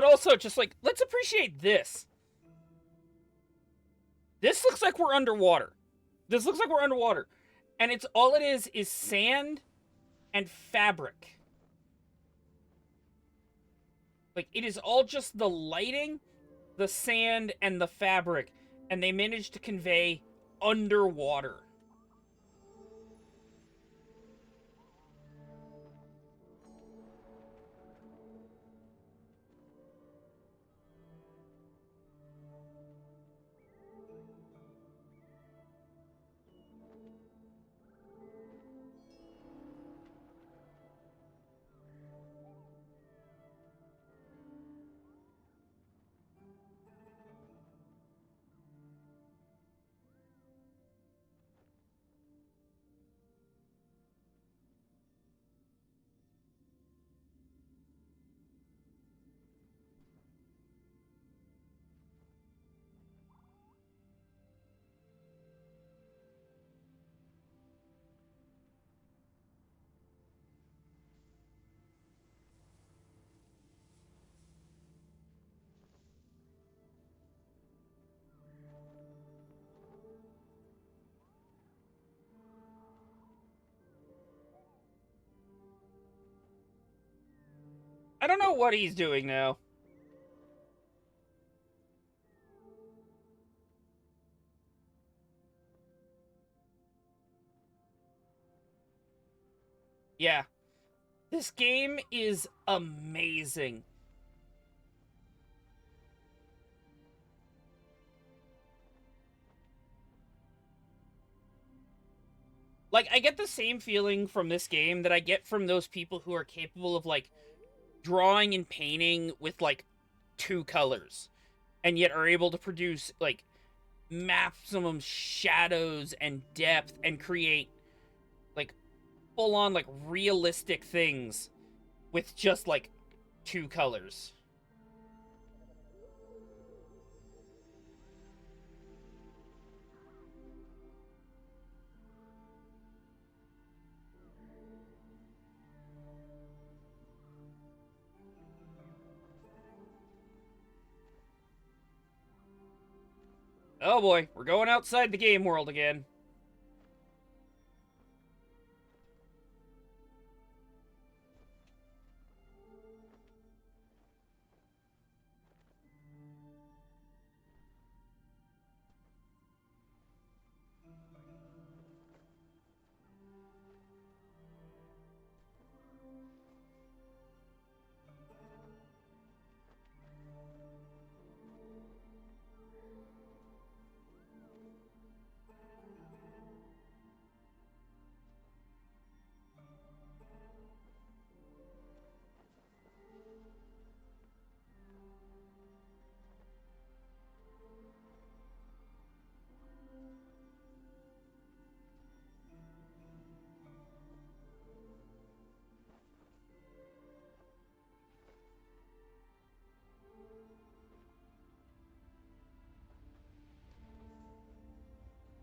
But also, just like, let's appreciate this. This looks like we're underwater. This looks like we're underwater. And it's all it is sand and fabric. Like, it is all just the lighting, the sand, and the fabric. And they managed to convey underwater. I don't know what he's doing now. Yeah. This game is amazing. Like, I get the same feeling from this game that I get from those people who are capable of, like, drawing and painting with, like, 2 colors. And yet are able to produce, like, maximum shadows and depth and create, like, full-on, like, realistic things with just, like, 2 colors. Oh boy, we're going outside the game world again.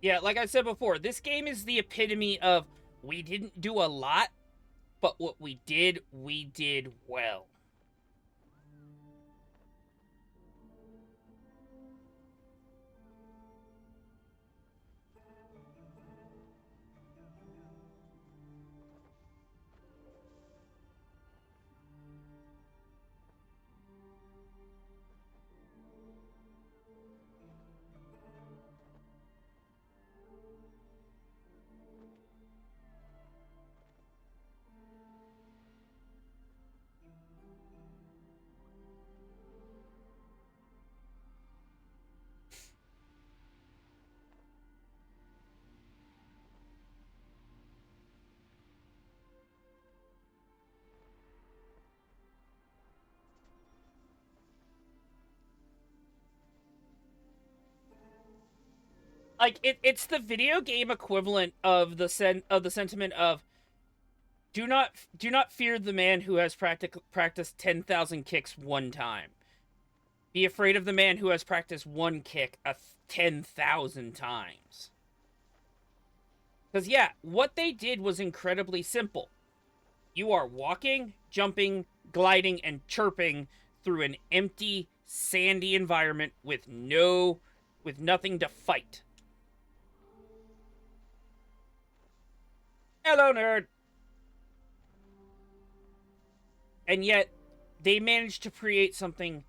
Yeah, like I said before, this game is the epitome of we didn't do a lot, but what we did well. Like it's the video game equivalent of the sentiment of do not fear the man who has practiced 10,000 kicks one time. Be afraid of the man who has practiced one kick 10,000 times. Because yeah, what they did was incredibly simple. You are walking, jumping, gliding, and chirping through an empty, sandy environment with nothing to fight. Hello, nerd. And yet, they managed to create something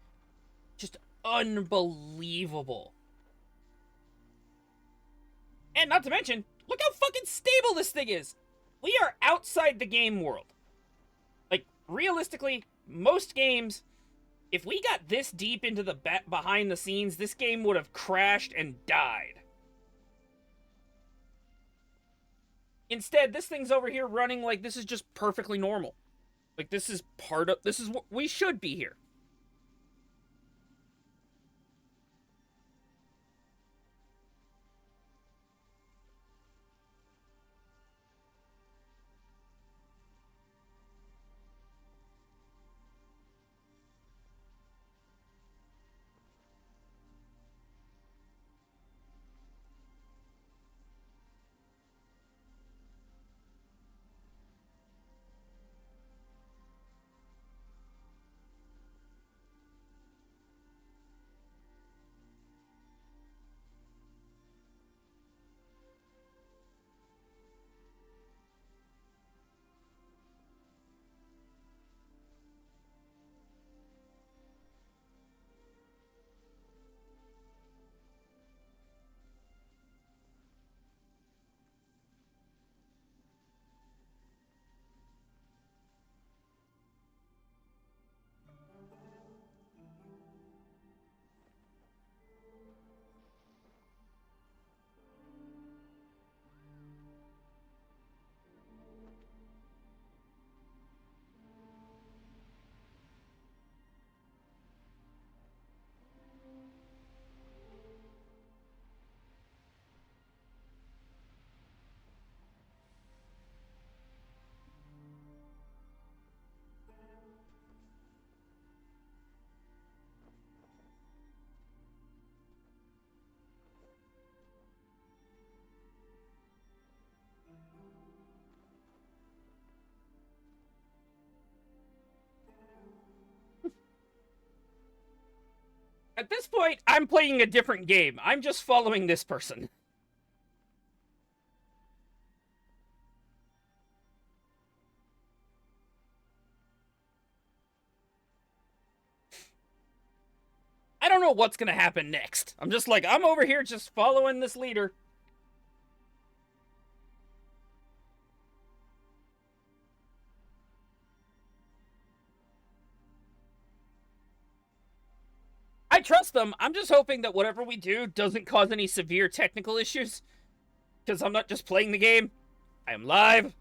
just unbelievable. And not to mention, look how fucking stable this thing is. We are outside the game world. Like, realistically, most games, if we got this deep into the behind the scenes, this game would have crashed and died. Instead, this thing's over here running like this is just perfectly normal. Like, this is what we should be here. At this point, I'm playing a different game. I'm just following this person. I don't know what's gonna happen next. I'm just like, I'm over here just following this leader. I trust them. I'm just hoping that whatever we do doesn't cause any severe technical issues. Because I'm not just playing the game. I am live.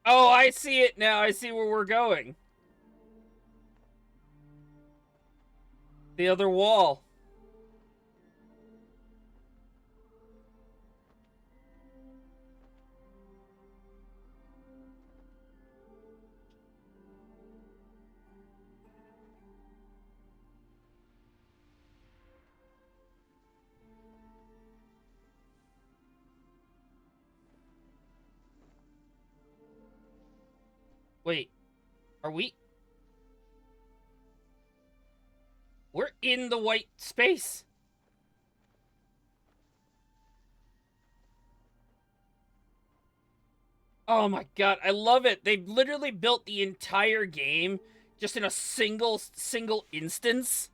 Oh, I see it now. I see where we're going. The other wall. Wait, are we? We're in the white space. Oh my god, I love it. They literally built the entire game just in a single instance.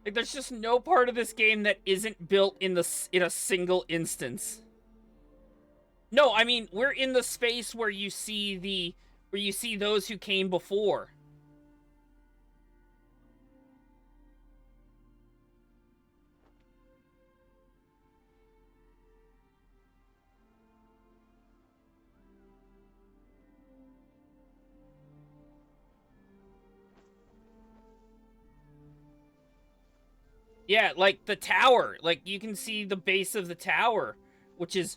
Like, there's just no part of this game that isn't built in a single instance. No, I mean, we're in the space where you see those who came before. Yeah, like the tower. Like, you can see the base of the tower, which is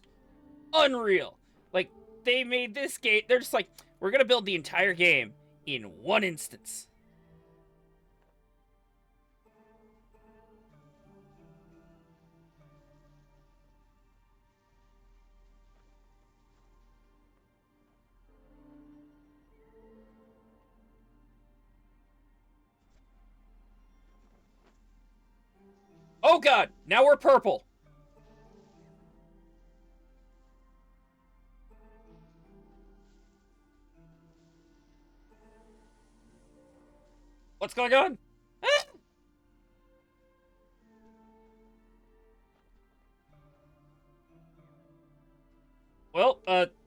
unreal. Like, they made this game. They're just like, we're gonna build the entire game in one instance. Oh god, now we're purple. What's going on? Ah! Well,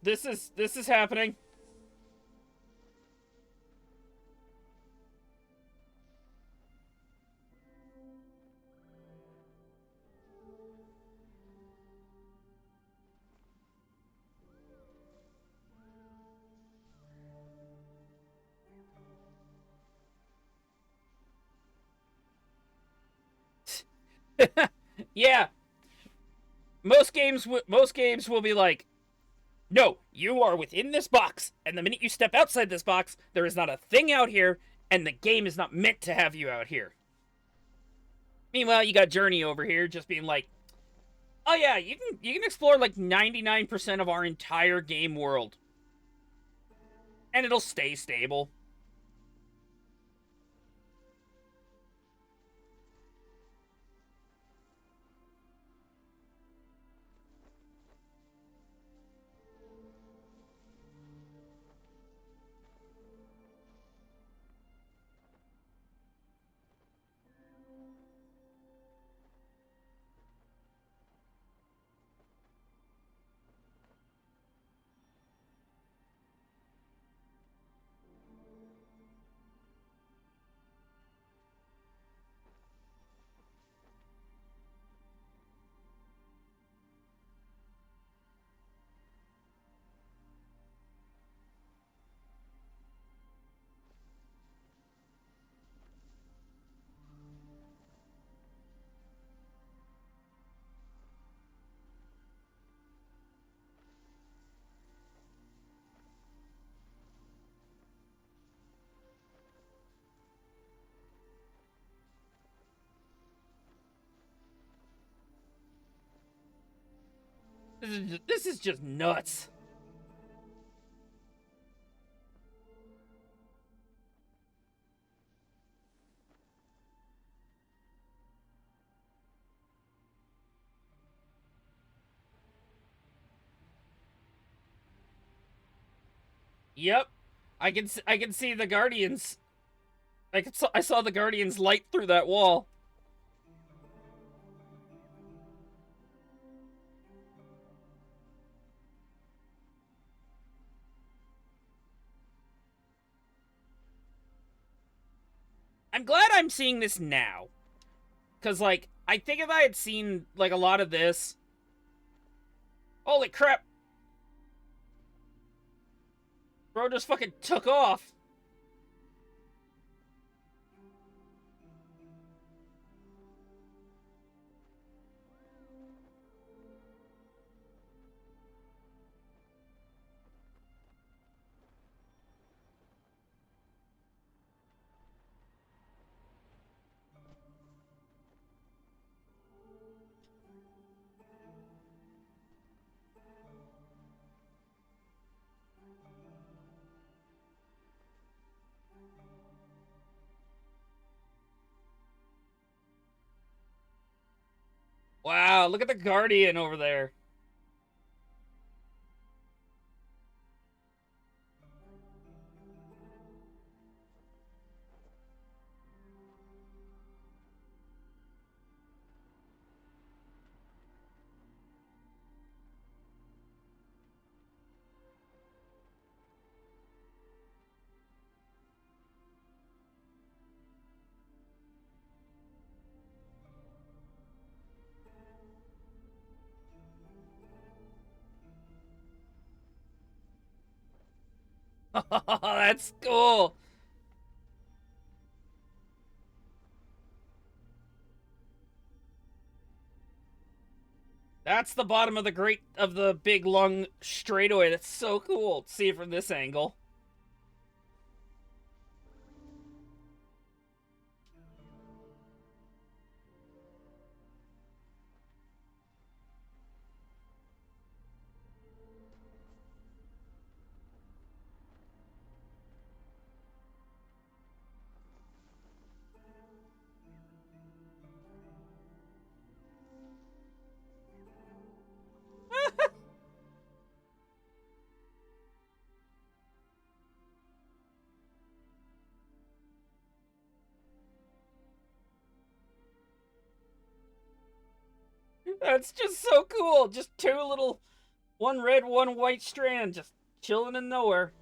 this is happening. Yeah, most games will be like, no, you are within this box, and the minute you step outside this box, there is not a thing out here, and the game is not meant to have you out here. Meanwhile, you got Journey over here just being like, oh yeah, you can explore like 99% of our entire game world, and it'll stay stable. This is just nuts. Yep, I can see the Guardians. I saw the Guardians light through that wall. I'm glad I'm seeing this now. Because, like, I think if I had seen, like, a lot of this. Holy crap! Bro just fucking took off. Wow, look at the Guardian over there. That's cool. That's the bottom of the big long straightaway. That's so cool. See it from this angle. That's just so cool. Just two little, one red, one white strand, just chilling in nowhere.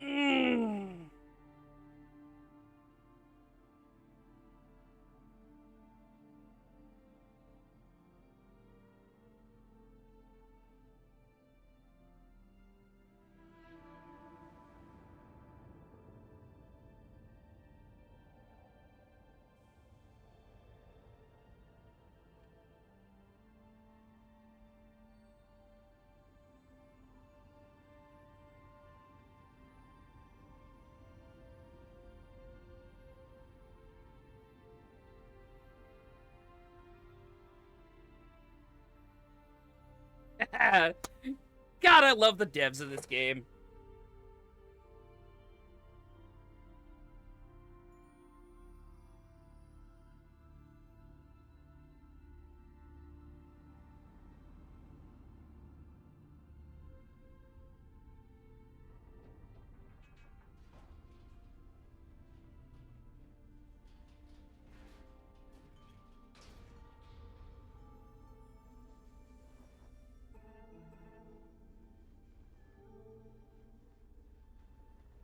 Mm. God, I love the devs of this game.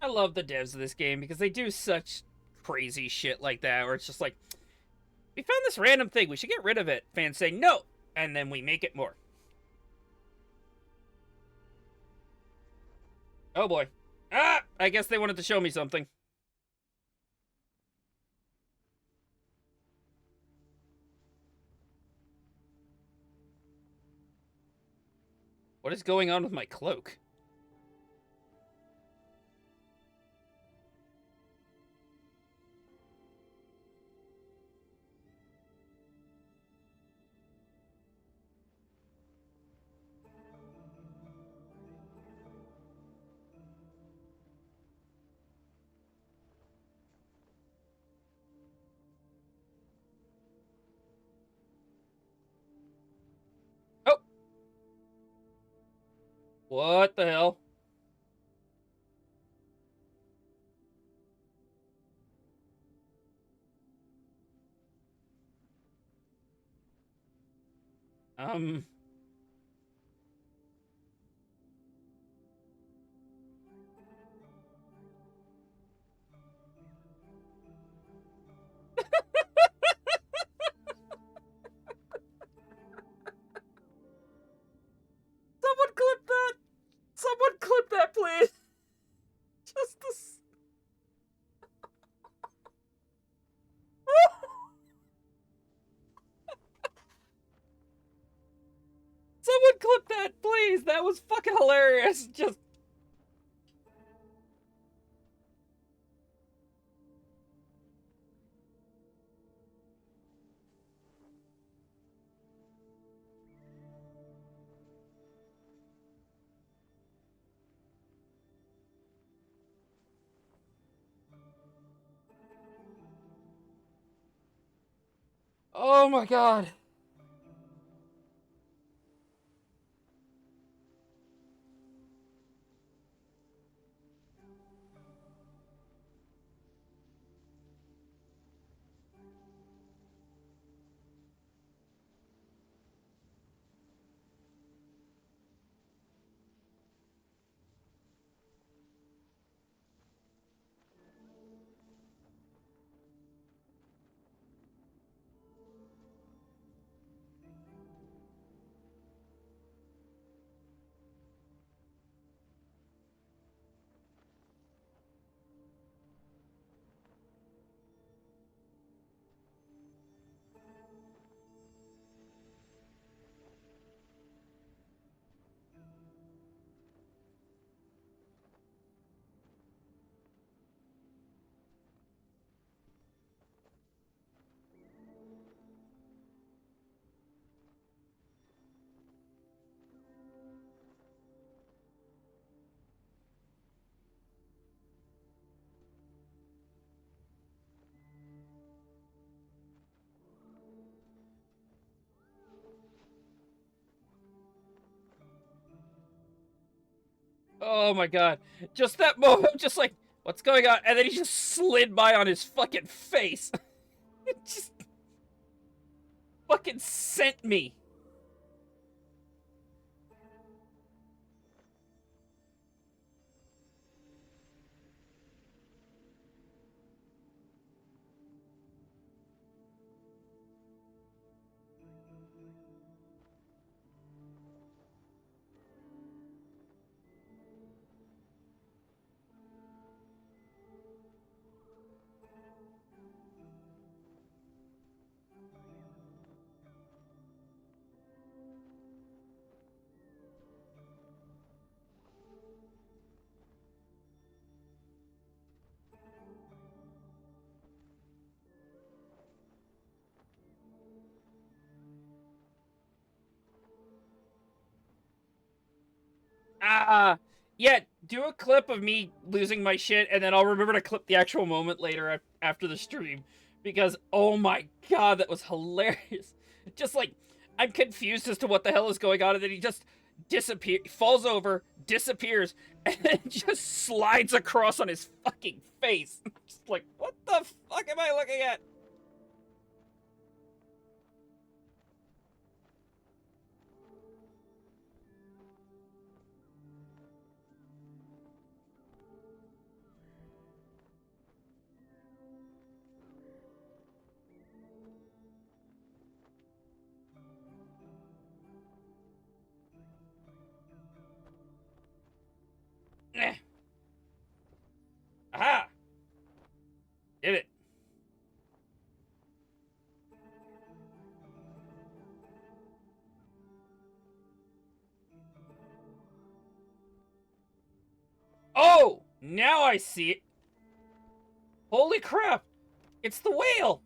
I love the devs of this game because they do such crazy shit like that, where it's just like, we found this random thing, we should get rid of it. Fans say no, and then we make it more. Oh boy. Ah, I guess they wanted to show me something. What is going on with my cloak? Oh, what the hell? Um, someone clip that! Someone clip that, please! Just this. Someone clip that, please! That was fucking hilarious! Just. Oh my god. Oh my god. Just that moment, just like, what's going on? And then he just slid by on his fucking face. It just fucking sent me. Ah, yeah. Do a clip of me losing my shit, and then I'll remember to clip the actual moment later after the stream, because oh my god, that was hilarious. Just like I'm confused as to what the hell is going on, and then he just disappears, falls over, disappears, and then just slides across on his fucking face. Just like, what the fuck am I looking at? Eh. Aha! Did it. Oh! Now I see it. Holy crap! It's the whale!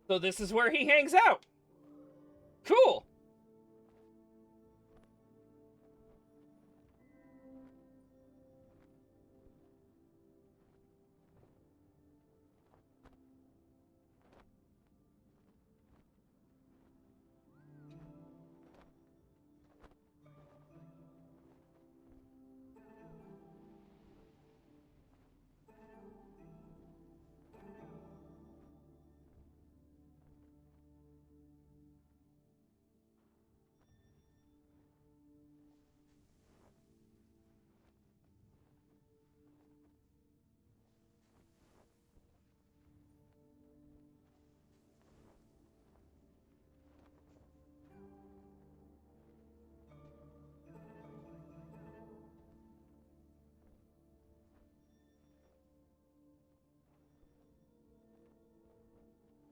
So this is where he hangs out. Cool.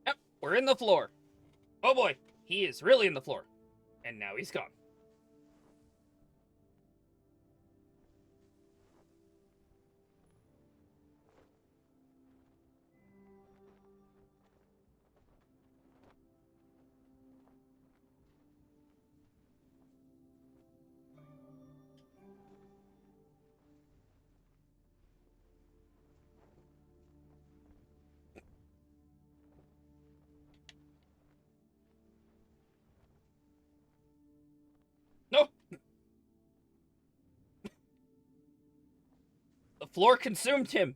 Yep, we're in the floor. Oh boy, he is really in the floor. And now he's gone. floor consumed him.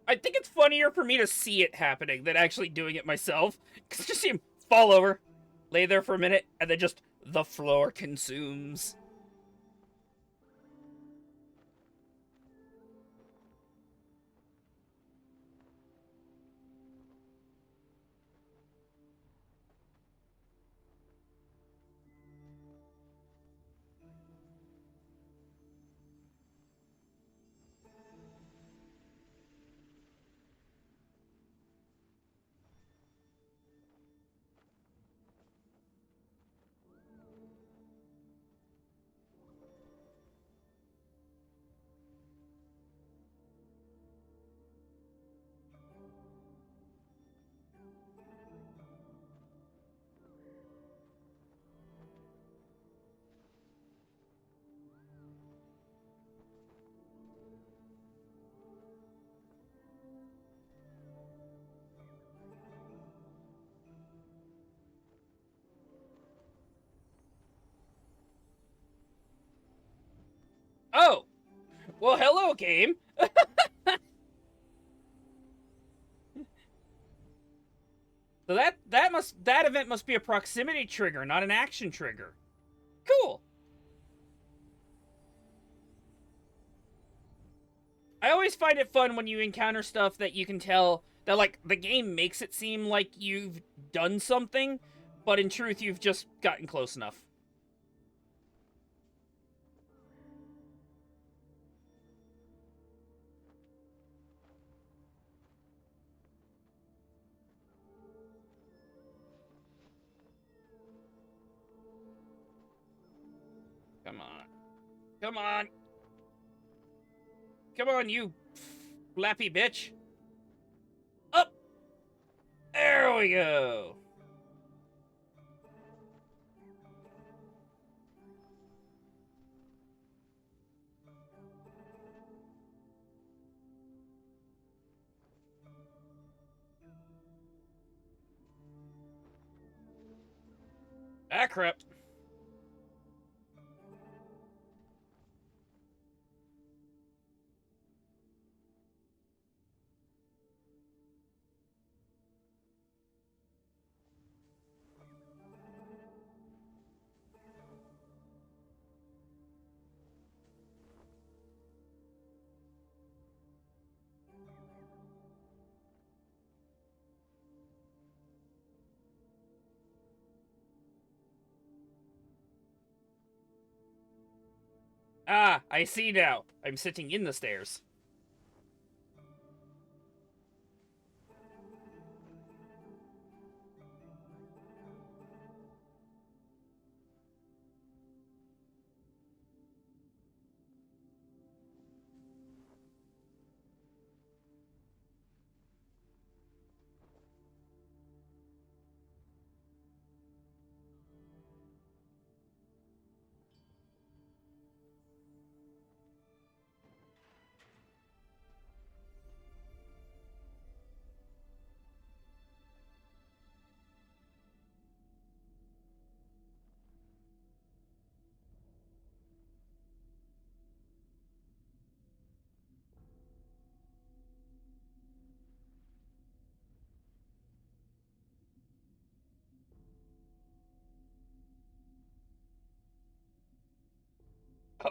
I think it's funnier for me to see it happening than actually doing it myself. Because just see him fall over, lay there for a minute, and then just the floor consumes. Oh, well, hello, game. So that event must be a proximity trigger, not an action trigger. Cool. I always find it fun when you encounter stuff that you can tell that, like, the game makes it seem like you've done something, but in truth, you've just gotten close enough. Come on. Come on. Come on, you flappy bitch. Up. There we go. Ah, crap. Ah, I see now. I'm sitting in the stairs.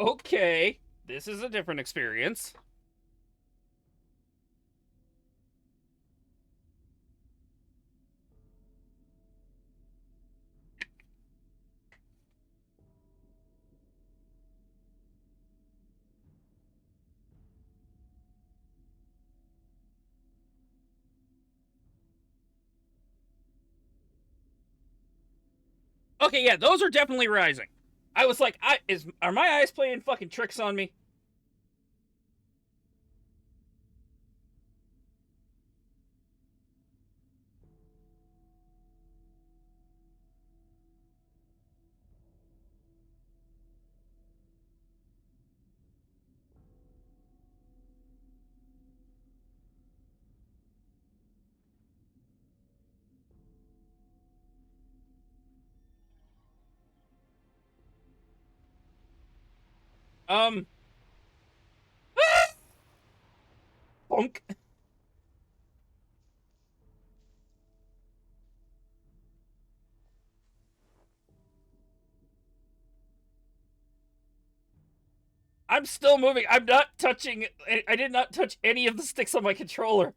Okay. This is a different experience. Okay, yeah, those are definitely rising. I was like, are my eyes playing fucking tricks on me? Um, bonk. I'm still moving. I'm not touching. I did not touch any of the sticks on my controller.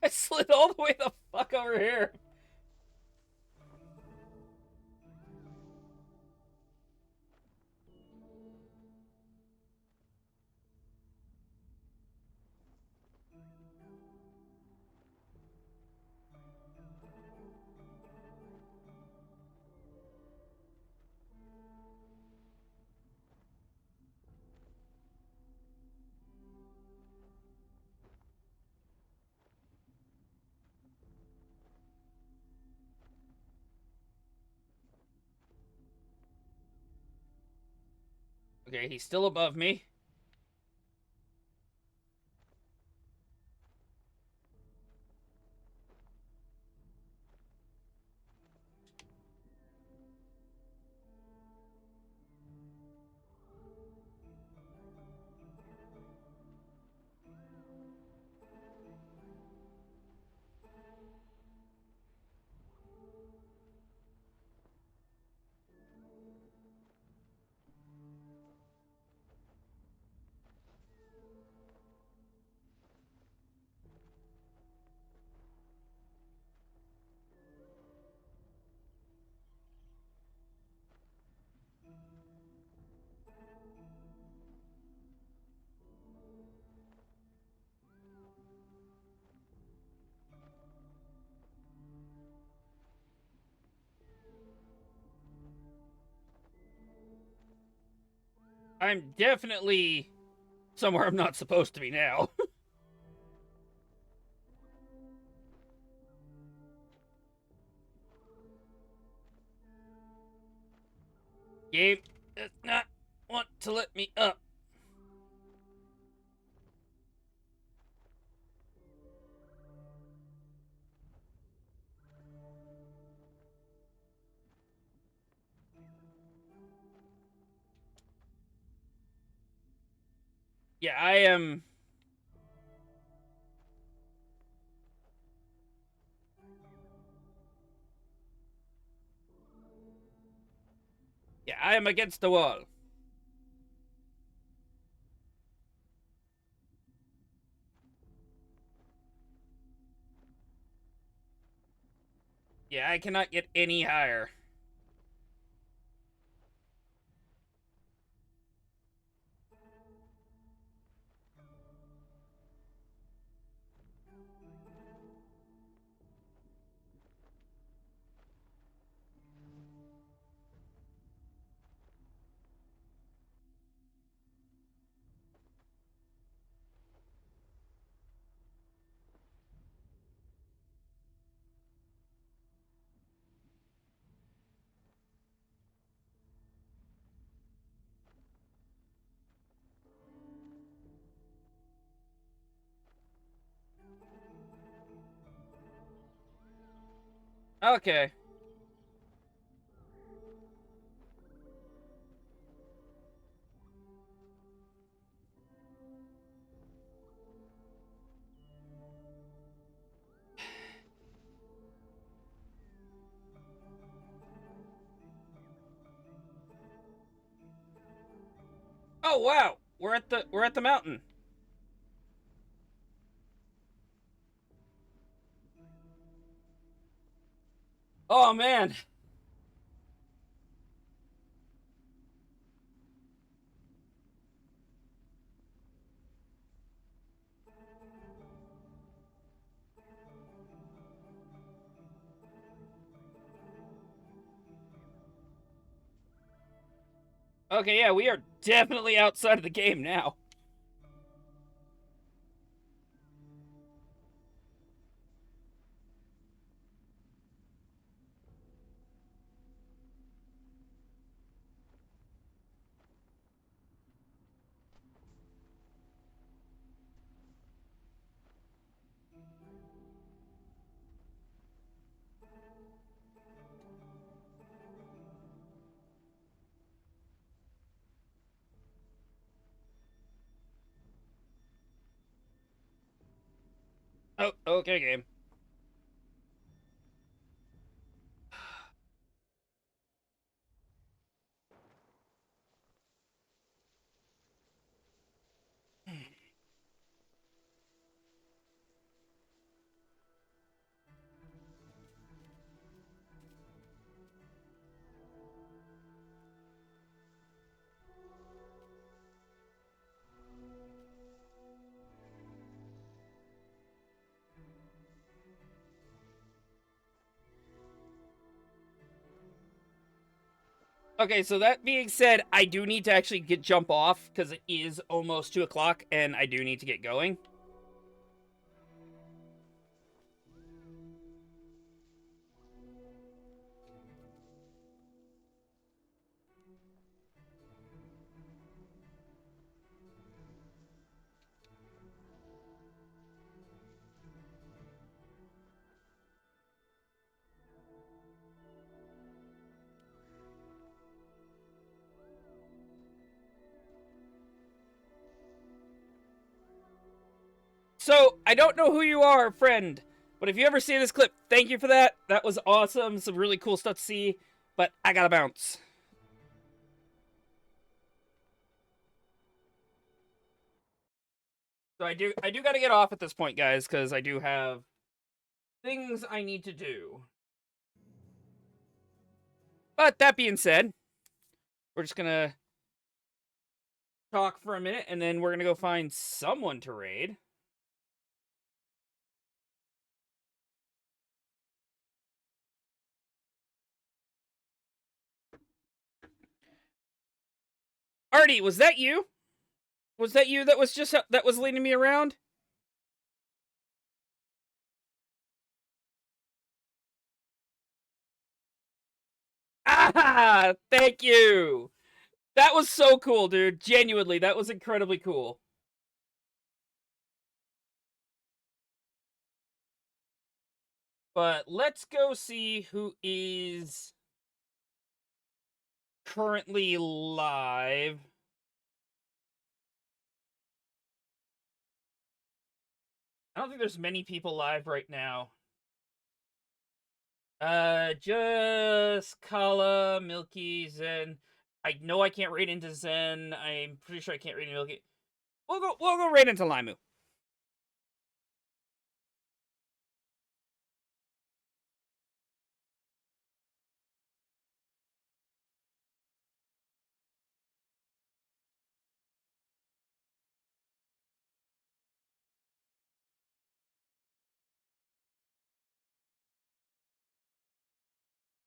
I slid all the way the fuck over here. Okay, he's still above me. I'm definitely somewhere I'm not supposed to be now. Game does not want to let me up. Yeah, I am. Yeah, I am against the wall. Yeah, I cannot get any higher. Okay. Oh wow, we're at the mountain. Oh man. Okay, yeah, we are definitely outside of the game now. Oh, okay, game. Okay, so that being said, I do need to actually jump off because it is almost 2 o'clock, and I do need to get going. So, I don't know who you are, friend, but if you ever see this clip, thank you for that. That was awesome. Some really cool stuff to see, but I gotta bounce. So I do gotta get off at this point, guys, because I do have things I need to do. But that being said, we're just gonna talk for a minute, and then we're gonna go find someone to raid. Artie, was that you? Was that you that was just that was leading me around? Ah, thank you. That was so cool, dude. Genuinely, that was incredibly cool. But let's go see who is currently live. I don't think there's many people live right now. Just Kala, Milky, Zen. I know I can't raid into Zen. I'm pretty sure I can't raid into Milky. We'll go raid into Limu.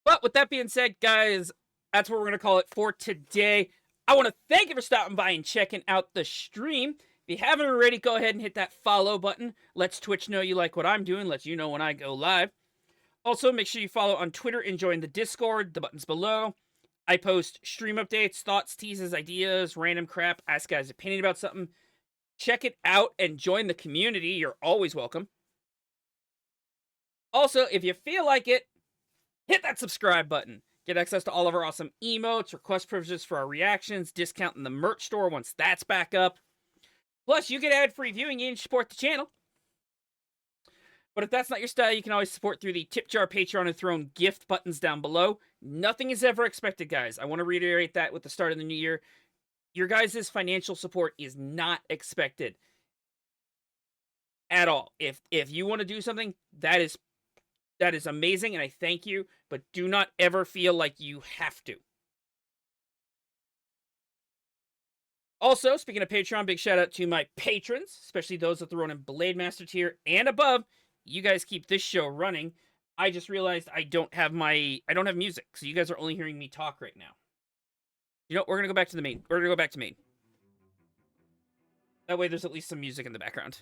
But with that being said, guys, that's what we're going to call it for today. I want to thank you for stopping by and checking out the stream. If you haven't already, go ahead and hit that follow button. Lets Twitch know you like what I'm doing, lets you know when I go live. Also, make sure you follow on Twitter and join the Discord. The button's below. I post stream updates, thoughts, teases, ideas, random crap, ask guys' opinion about something. Check it out and join the community. You're always welcome. Also, if you feel like it, hit that subscribe button. Get access to all of our awesome emotes, request privileges for our reactions, discount in the merch store once that's back up. Plus, you get ad-free viewing and support the channel. But if that's not your style, you can always support through the tip jar, Patreon, and Throne gift buttons down below. Nothing is ever expected, guys. I want to reiterate that with the start of the new year. Your guys' financial support is not expected at all. If you want to do something, that is amazing, and I thank you, but do not ever feel like you have to. Also, speaking of Patreon, big shout out to my patrons, especially those at the Ronin Blade Master tier and above. You guys keep this show running. I just realized I don't have music, so you guys are only hearing me talk right now. You know, we're gonna go back to the main. We're gonna go back to main. That way, there's at least some music in the background.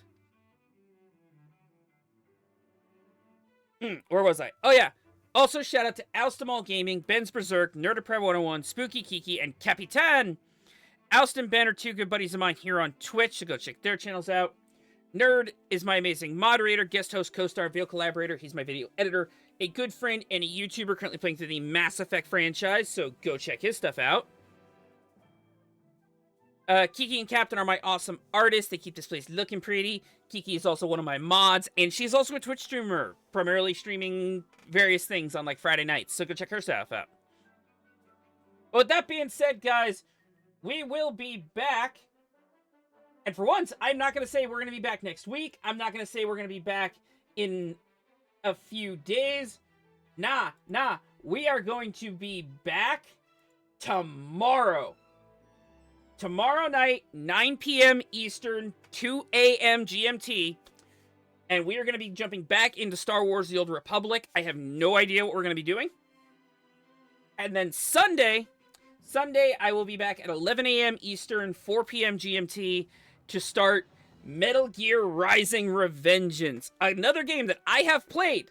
Where was I? Oh yeah. Also, shout out to Alstamal Gaming, Ben's Berserk, Nerdaprep 101, Spooky Kiki, and Capitan. Alst and Ben are two good buddies of mine here on Twitch, so go check their channels out. Nerd is my amazing moderator, guest host, co-star, video collaborator. He's my video editor, a good friend, and a YouTuber currently playing through the Mass Effect franchise, so go check his stuff out. Kiki and Captain are my awesome artists. They keep this place looking pretty. Kiki is also one of my mods, and she's also a Twitch streamer, primarily streaming various things on like Friday nights. So go check her stuff out. But with that being said, guys, we will be back. And for once, I'm not going to say we're going to be back next week. I'm not going to say we're going to be back in a few days. Nah. We are going to be back tomorrow. Tomorrow night, 9 p.m. Eastern, 2 a.m. GMT. And we are going to be jumping back into Star Wars The Old Republic. I have no idea what we're going to be doing. And then Sunday, I will be back at 11 a.m. Eastern, 4 p.m. GMT to start Metal Gear Rising: Revengeance. Another game that I have played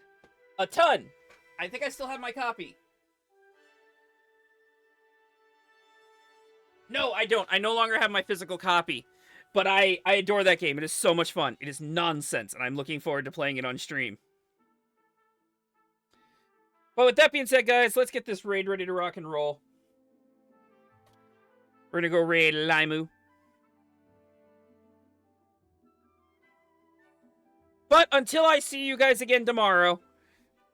a ton. I think I still have my copy. No, I don't. I no longer have my physical copy. But I adore that game. It is so much fun. It is nonsense, and I'm looking forward to playing it on stream. But with that being said, guys, let's get this raid ready to rock and roll. We're gonna go raid Limu. But until I see you guys again tomorrow,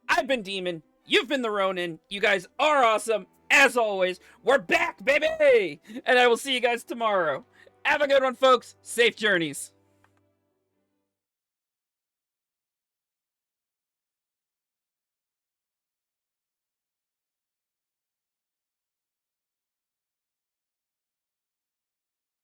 I've been Demon, you've been the Ronin, you guys are awesome, as always, we're back, baby! And I will see you guys tomorrow. Have a good one, folks. Safe journeys.